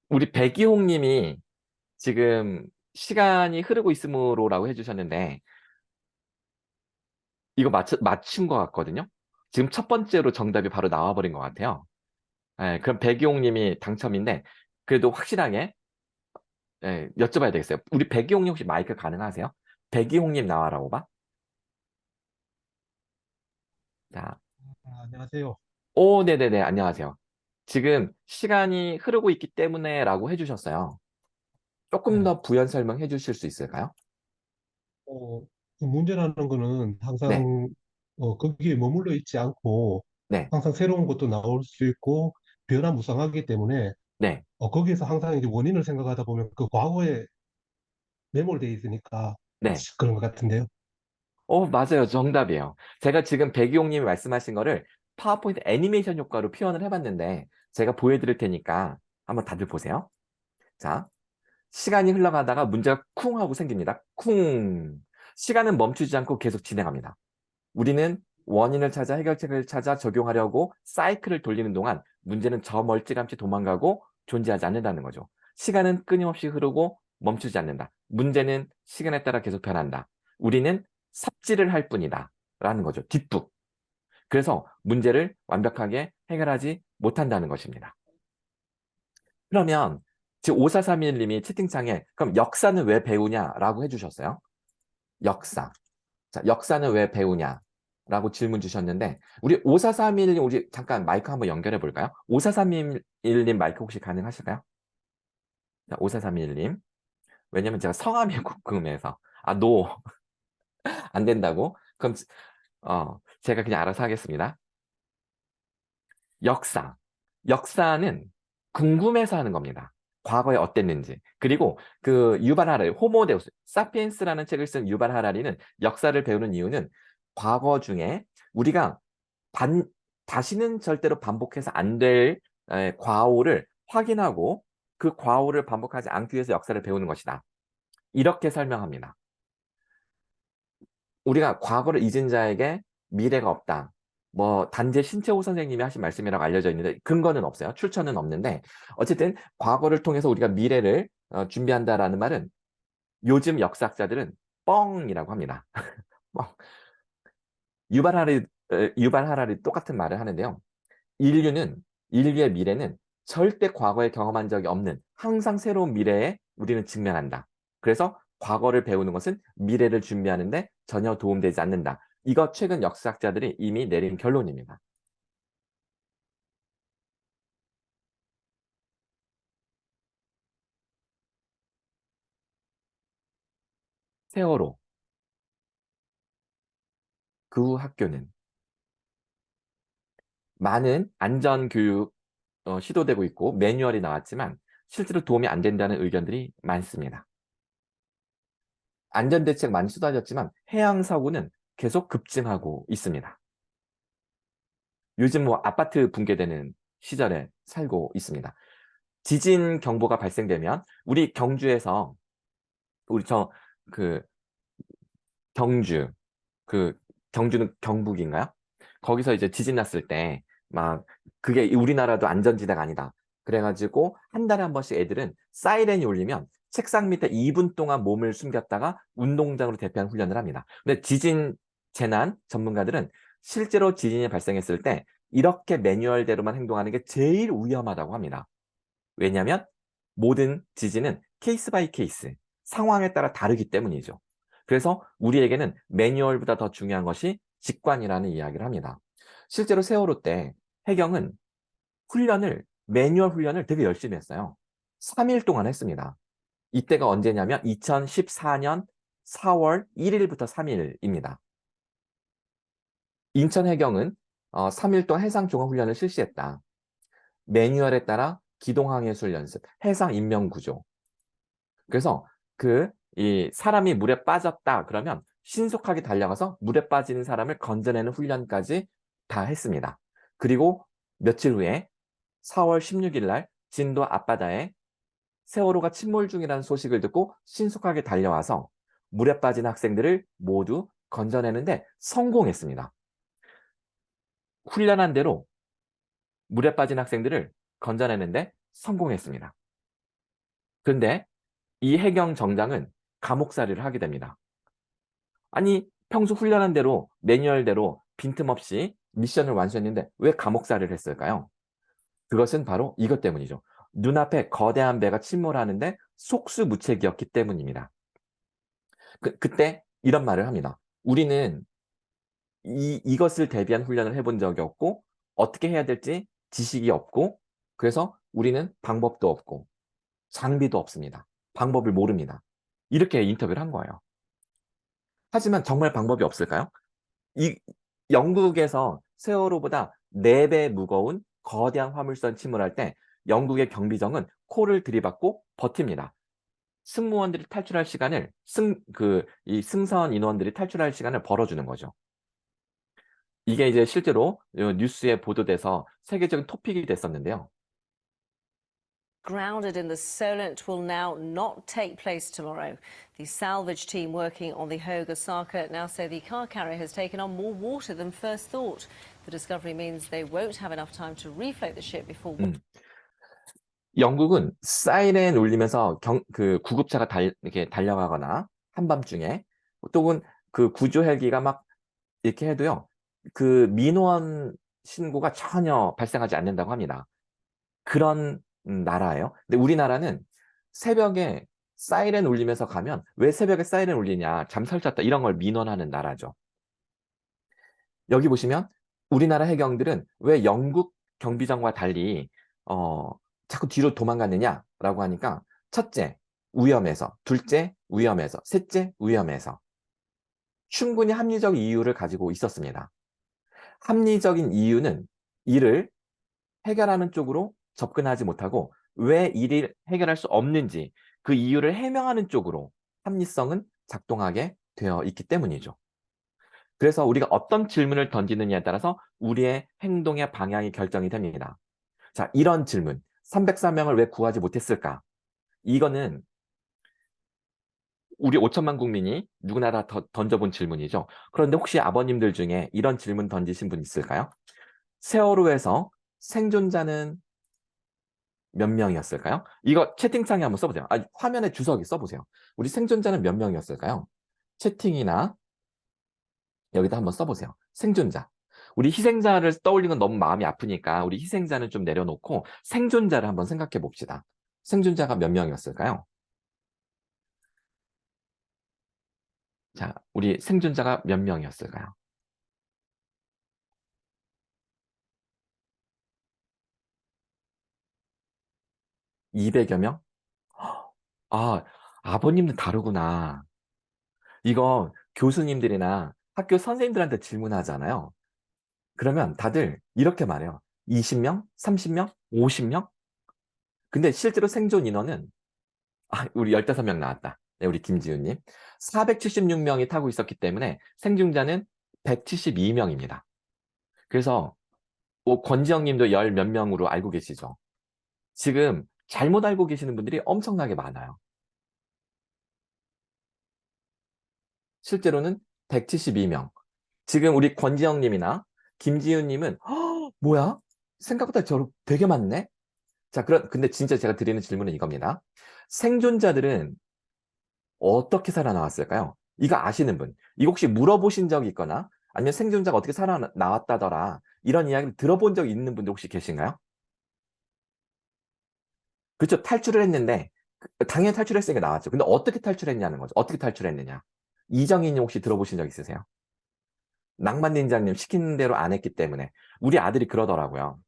우리 백이홍 님이 지금 시간이 흐르고 있으므로라고 해주셨는데 이거 맞춘 것 같거든요. 지금 첫 번째로 정답이 바로 나와버린 것 같아요. 네, 그럼 백이홍 님이 당첨인데 그래도 확실하게 여쭤봐야 되겠어요. 우리 백이홍 님 혹시 마이크 가능하세요? 백이홍 님 나와라고 봐. 자. 안녕하세요. 오, 네네네, 안녕하세요. 지금 시간이 흐르고 있기 때문에 라고 해주셨어요. 조금 더 부연 설명해 주실 수 있을까요? 그 문제라는 거는 항상 네, 거기에 머물러 있지 않고 네, 항상 새로운 것도 나올 수 있고 변화무쌍하기 때문에 네, 거기에서 항상 이제 원인을 생각하다 보면 그 과거에 매몰되어 있으니까 네. 그런 것 같은데요. 맞아요. 정답이에요. 제가 지금 백이용 님이 말씀하신 거를 파워포인트 애니메이션 효과로 표현을 해봤는데 제가 보여드릴 테니까 한번 다들 보세요. 자, 시간이 흘러가다가 문제가 쿵 하고 생깁니다. 쿵. 시간은 멈추지 않고 계속 진행합니다. 우리는 원인을 찾아 해결책을 찾아 적용하려고 사이클을 돌리는 동안 문제는 저 멀찌감치 도망가고 존재하지 않는다는 거죠. 시간은 끊임없이 흐르고 멈추지 않는다. 문제는 시간에 따라 계속 변한다. 우리는 삽질을 할 뿐이다. 라는 거죠. 뒷북. 그래서 문제를 완벽하게 해결하지 못한다는 것입니다. 그러면 지금 5431님이 채팅창에 그럼 역사는 왜 배우냐라고 해주셨어요. 역사. 자, 역사는 왜 배우냐? 라고 질문 주셨는데 우리 5431님 우리 잠깐 마이크 한번 연결해 볼까요? 5431님 마이크 혹시 가능하실까요? 자, 5431님. 왜냐면 제가 성함이 궁금해서. 노. 안 된다고? 그럼 제가 그냥 알아서 하겠습니다. 역사. 역사는 궁금해서 하는 겁니다. 과거에 어땠는지. 그리고 그 유발 하라리, 호모 데우스, 사피엔스라는 책을 쓴 유발 하라리는 역사를 배우는 이유는 과거 중에 우리가 다시는 절대로 반복해서 안 될 과오를 확인하고 그 과오를 반복하지 않기 위해서 역사를 배우는 것이다. 이렇게 설명합니다. 우리가 과거를 잊은 자에게 미래가 없다. 뭐 단재 신채호 선생님이 하신 말씀이라고 알려져 있는데 근거는 없어요. 출처는 없는데 어쨌든 과거를 통해서 우리가 미래를 준비한다라는 말은 요즘 역사학자들은 뻥이라고 합니다. 뻥. 유발 하라리 똑같은 말을 하는데요. 인류의 미래는 절대 과거에 경험한 적이 없는 항상 새로운 미래에 우리는 직면한다. 그래서 과거를 배우는 것은 미래를 준비하는데 전혀 도움되지 않는다. 이거 최근 역사학자들이 이미 내린 결론입니다. 세월호. 그 후 학교는 많은 안전교육 시도되고 있고 매뉴얼이 나왔지만 실제로 도움이 안 된다는 의견들이 많습니다. 안전대책 많이 쏟아졌지만 해양사고는 계속 급증하고 있습니다. 요즘 뭐 아파트 붕괴되는 시절에 살고 있습니다. 지진 경보가 발생되면 우리 경주에서 경주 경주는 경북인가요? 거기서 이제 지진 났을 때 막 그게 우리나라도 안전지대가 아니다. 그래가지고 한 달에 한 번씩 애들은 사이렌이 울리면 책상 밑에 2분 동안 몸을 숨겼다가 운동장으로 대피하는 훈련을 합니다. 근데 지진 재난 전문가들은 실제로 지진이 발생했을 때 이렇게 매뉴얼대로만 행동하는 게 제일 위험하다고 합니다. 왜냐하면 모든 지진은 케이스 바이 케이스, 상황에 따라 다르기 때문이죠. 그래서 우리에게는 매뉴얼보다 더 중요한 것이 직관이라는 이야기를 합니다. 실제로 세월호 때 해경은 매뉴얼 훈련을 되게 열심히 했어요. 3일 동안 했습니다. 이때가 언제냐면 2014년 4월 1일부터 3일입니다. 인천해경은 3일 동안 해상종합훈련을 실시했다. 매뉴얼에 따라 기동항해술 연습, 해상 인명구조. 그래서 이 사람이 물에 빠졌다 그러면 신속하게 달려가서 물에 빠지는 사람을 건져내는 훈련까지 다 했습니다. 그리고 며칠 후에 4월 16일 날 진도 앞바다에 세월호가 침몰 중이라는 소식을 듣고 신속하게 달려와서 물에 빠진 학생들을 모두 건져내는데 성공했습니다. 훈련한 대로 물에 빠진 학생들을 건져내는데 성공했습니다. 그런데 이 해경 정장은 감옥살이를 하게 됩니다. 아니, 평소 훈련한 대로 매뉴얼대로 빈틈없이 미션을 완수했는데 왜 감옥살이를 했을까요? 그것은 바로 이것 때문이죠. 눈앞에 거대한 배가 침몰하는데 속수무책이었기 때문입니다. 그때 이런 말을 합니다. 우리는 이것을 대비한 훈련을 해본 적이 없고 어떻게 해야 될지 지식이 없고 그래서 우리는 방법도 없고 장비도 없습니다. 방법을 모릅니다. 이렇게 인터뷰를 한 거예요. 하지만 정말 방법이 없을까요? 영국에서 세월호보다 4배 무거운 거대한 화물선 침몰할 때 영국의 경비정은 코를 들이받고 버팁니다. 승무원들이 탈출할 시간을 이 승선 인원들이 탈출할 시간을 벌어주는 거죠. 이게 이제 실제로 뉴스에 보도돼서 세계적인 토픽이 됐었는데요. Grounded in the Solent will now not take place tomorrow. The salvage team working on the Hogue Osaka now say the car carrier has taken on more water than first thought. The discovery means they won't have enough time to refloat the ship before. 영국은 사이렌 울리면서 구급차가 이렇게 달려가거나 한밤중에 또는 구조 헬기가 막 이렇게 해도요. 민원 신고가 전혀 발생하지 않는다고 합니다. 그런 나라예요. 근데 우리나라는 새벽에 사이렌 울리면서 가면 왜 새벽에 사이렌 울리냐, 잠설쳤다 이런 걸 민원하는 나라죠. 여기 보시면 우리나라 해경들은 왜 영국 경비정과 달리 자꾸 뒤로 도망갔느냐라고 하니까 첫째, 위험해서, 둘째, 위험해서, 셋째, 위험해서 충분히 합리적 이유를 가지고 있었습니다. 합리적인 이유는 이를 해결하는 쪽으로 접근하지 못하고 왜 일을 해결할 수 없는지 그 이유를 해명하는 쪽으로 합리성은 작동하게 되어 있기 때문이죠. 그래서 우리가 어떤 질문을 던지느냐에 따라서 우리의 행동의 방향이 결정이 됩니다. 자, 이런 질문, 304명을 왜 구하지 못했을까? 이거는 우리 5천만 국민이 누구나 다 던져본 질문이죠. 그런데 혹시 아버님들 중에 이런 질문 던지신 분 있을까요? 세월호에서 생존자는 몇 명이었을까요? 이거 채팅창에 한번 써보세요. 화면에 주석이 써보세요. 우리 생존자는 몇 명이었을까요? 채팅이나 여기다 한번 써보세요. 생존자. 우리 희생자를 떠올리는 건 너무 마음이 아프니까 우리 희생자는 좀 내려놓고 생존자를 한번 생각해 봅시다. 생존자가 몇 명이었을까요? 자, 우리 생존자가 몇 명이었을까요? (200여 명) 아버님들 다르구나. 이거 교수님들이나 학교 선생님들한테 질문하잖아요. 그러면 다들 이렇게 말해요. 20명? 30명? 50명? 근데 실제로 생존 인원은 우리 15명 나왔다. 네, 우리 김지훈님. 476명이 타고 있었기 때문에 생존자는 172명입니다. 그래서 권지영 님도 10몇 명으로 알고 계시죠? 지금 잘못 알고 계시는 분들이 엄청나게 많아요. 실제로는 172명. 지금 우리 권지영 님이나 김지윤 님은 뭐야? 생각보다 되게 많네? 자, 근데 진짜 제가 드리는 질문은 이겁니다. 생존자들은 어떻게 살아나왔을까요? 이거 아시는 분. 이거 혹시 물어보신 적이 있거나 아니면 생존자가 어떻게 살아나왔다더라. 이런 이야기를 들어본 적 있는 분들 혹시 계신가요? 그렇죠. 탈출을 했는데 당연히 탈출했으니까 나왔죠. 근데 어떻게 탈출했냐는 거죠. 어떻게 탈출했느냐. 이정희님 혹시 들어보신 적 있으세요? 낭만닌자님 시키는 대로 안 했기 때문에. 우리 아들이 그러더라고요.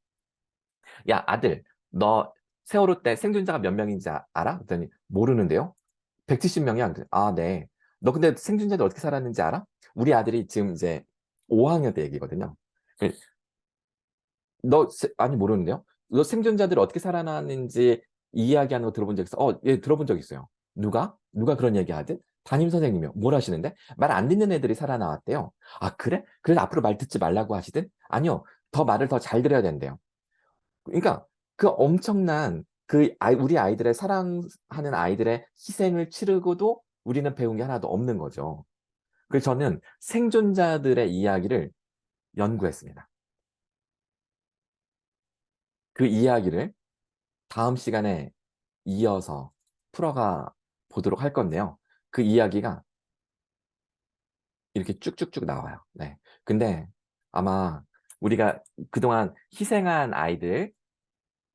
야, 아들, 너 세월호 때 생존자가 몇 명인지 알아? 그랬더니 모르는데요. 170명이야. 아, 네. 너 근데 생존자들 어떻게 살았는지 알아? 우리 아들이 지금 이제 5학년 때 얘기거든요. 아니, 모르는데요? 너 생존자들 어떻게 살아났는지 이야기하는 거 들어본 적 있어? 예, 들어본 적 있어요. 누가 그런 얘기 하든? 담임 선생님이요. 뭘 하시는데? 말 안 듣는 애들이 살아나왔대요. 아, 그래? 그래서 앞으로 말 듣지 말라고 하시든? 아니요. 말을 더 잘 들어야 된대요. 그러니까 그 엄청난 우리 아이들의 사랑하는 아이들의 희생을 치르고도 우리는 배운 게 하나도 없는 거죠. 그래서 저는 생존자들의 이야기를 연구했습니다. 그 이야기를 다음 시간에 이어서 풀어가 보도록 할 건데요. 그 이야기가 이렇게 쭉쭉쭉 나와요. 네. 근데 아마 우리가 그동안 희생한 아이들,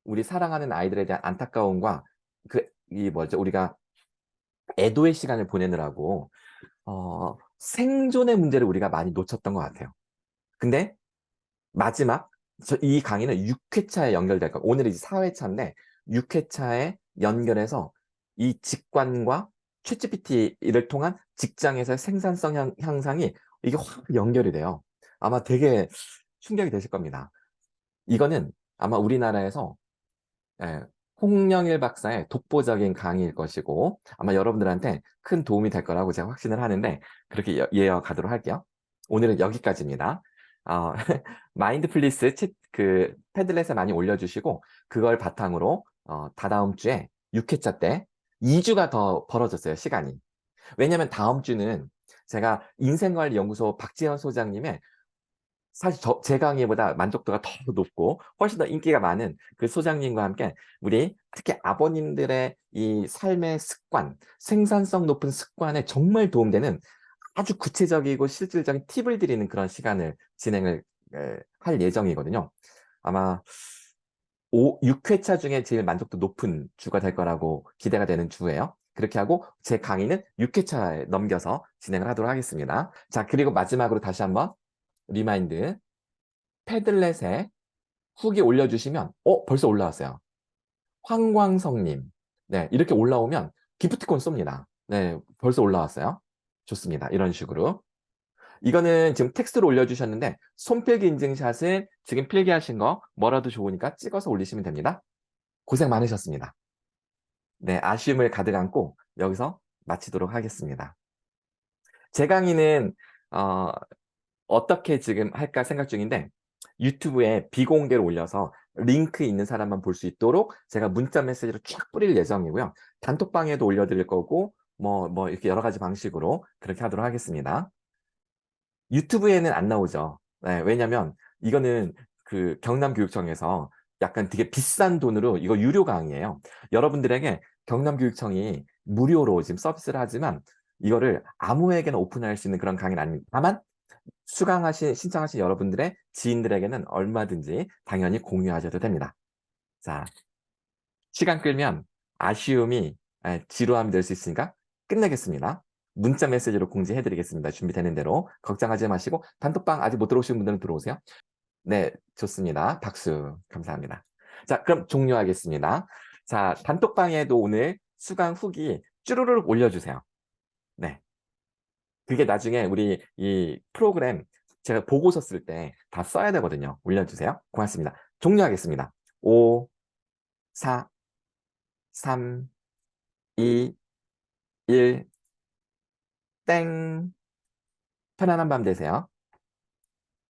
우리 사랑하는 아이들에 대한 안타까움과 우리가 애도의 시간을 보내느라고 생존의 문제를 우리가 많이 놓쳤던 것 같아요. 근데 마지막 이 강의는 6회차에 연결될 거예요. 오늘이 이제 4회차인데 6회차에 연결해서 이 직관과 챗GPT를 통한 직장에서의 생산성 향상이 이게 확 연결이 돼요. 아마 되게 충격이 되실 겁니다. 이거는 아마 우리나라에서 홍영일 박사의 독보적인 강의일 것이고 아마 여러분들한테 큰 도움이 될 거라고 제가 확신을 하는데 그렇게 이어가도록 할게요. 오늘은 여기까지입니다. 마인드플리스 패들렛에 많이 올려주시고 그걸 바탕으로 다다음 주에 6회차 때 2주가 더 벌어졌어요. 시간이. 왜냐하면 다음 주는 제가 인생관리연구소 박지현 소장님의 사실 제 강의보다 만족도가 더 높고 훨씬 더 인기가 많은 그 소장님과 함께 우리 특히 아버님들의 이 삶의 습관, 생산성 높은 습관에 정말 도움되는 아주 구체적이고 실질적인 팁을 드리는 그런 시간을 진행을 할 예정이거든요. 아마 6회차 중에 제일 만족도 높은 주가 될 거라고 기대가 되는 주예요. 그렇게 하고 제 강의는 6회차에 넘겨서 진행을 하도록 하겠습니다. 자, 그리고 마지막으로 다시 한번 리마인드. 패들렛에 후기 올려주시면 벌써 올라왔어요. 황광성님. 네, 이렇게 올라오면 기프티콘 쏩니다. 네, 벌써 올라왔어요. 좋습니다. 이런 식으로. 이거는 지금 텍스트로 올려주셨는데 손필기 인증샷은 지금 필기하신 거 뭐라도 좋으니까 찍어서 올리시면 됩니다. 고생 많으셨습니다. 네, 아쉬움을 가득 안고 여기서 마치도록 하겠습니다. 제 강의는 어떻게 지금 할까 생각 중인데 유튜브에 비공개로 올려서 링크 있는 사람만 볼 수 있도록 제가 문자 메시지로 쫙 뿌릴 예정이고요. 단톡방에도 올려드릴 거고 뭐 이렇게 여러 가지 방식으로 그렇게 하도록 하겠습니다. 유튜브에는 안 나오죠. 네, 왜냐면 이거는 그 경남교육청에서 약간 되게 비싼 돈으로 이거 유료 강의예요. 여러분들에게 경남교육청이 무료로 지금 서비스를 하지만 이거를 아무에게나 오픈할 수 있는 그런 강의는 아닙니다. 다만 신청하신 여러분들의 지인들에게는 얼마든지 당연히 공유하셔도 됩니다. 자, 시간 끌면 아쉬움이 지루함이 될 수 있으니까 끝내겠습니다. 문자 메시지로 공지해드리겠습니다. 준비되는 대로 걱정하지 마시고 단톡방 아직 못 들어오신 분들은 들어오세요. 네, 좋습니다. 박수 감사합니다. 자, 그럼 종료하겠습니다. 자, 단톡방에도 오늘 수강 후기 쭈루룩 올려주세요. 네. 그게 나중에 우리 이 프로그램 제가 보고서 쓸 때 다 써야 되거든요. 올려주세요. 고맙습니다. 종료하겠습니다. 5, 4, 3, 2, 1, 땡. 편안한 밤 되세요.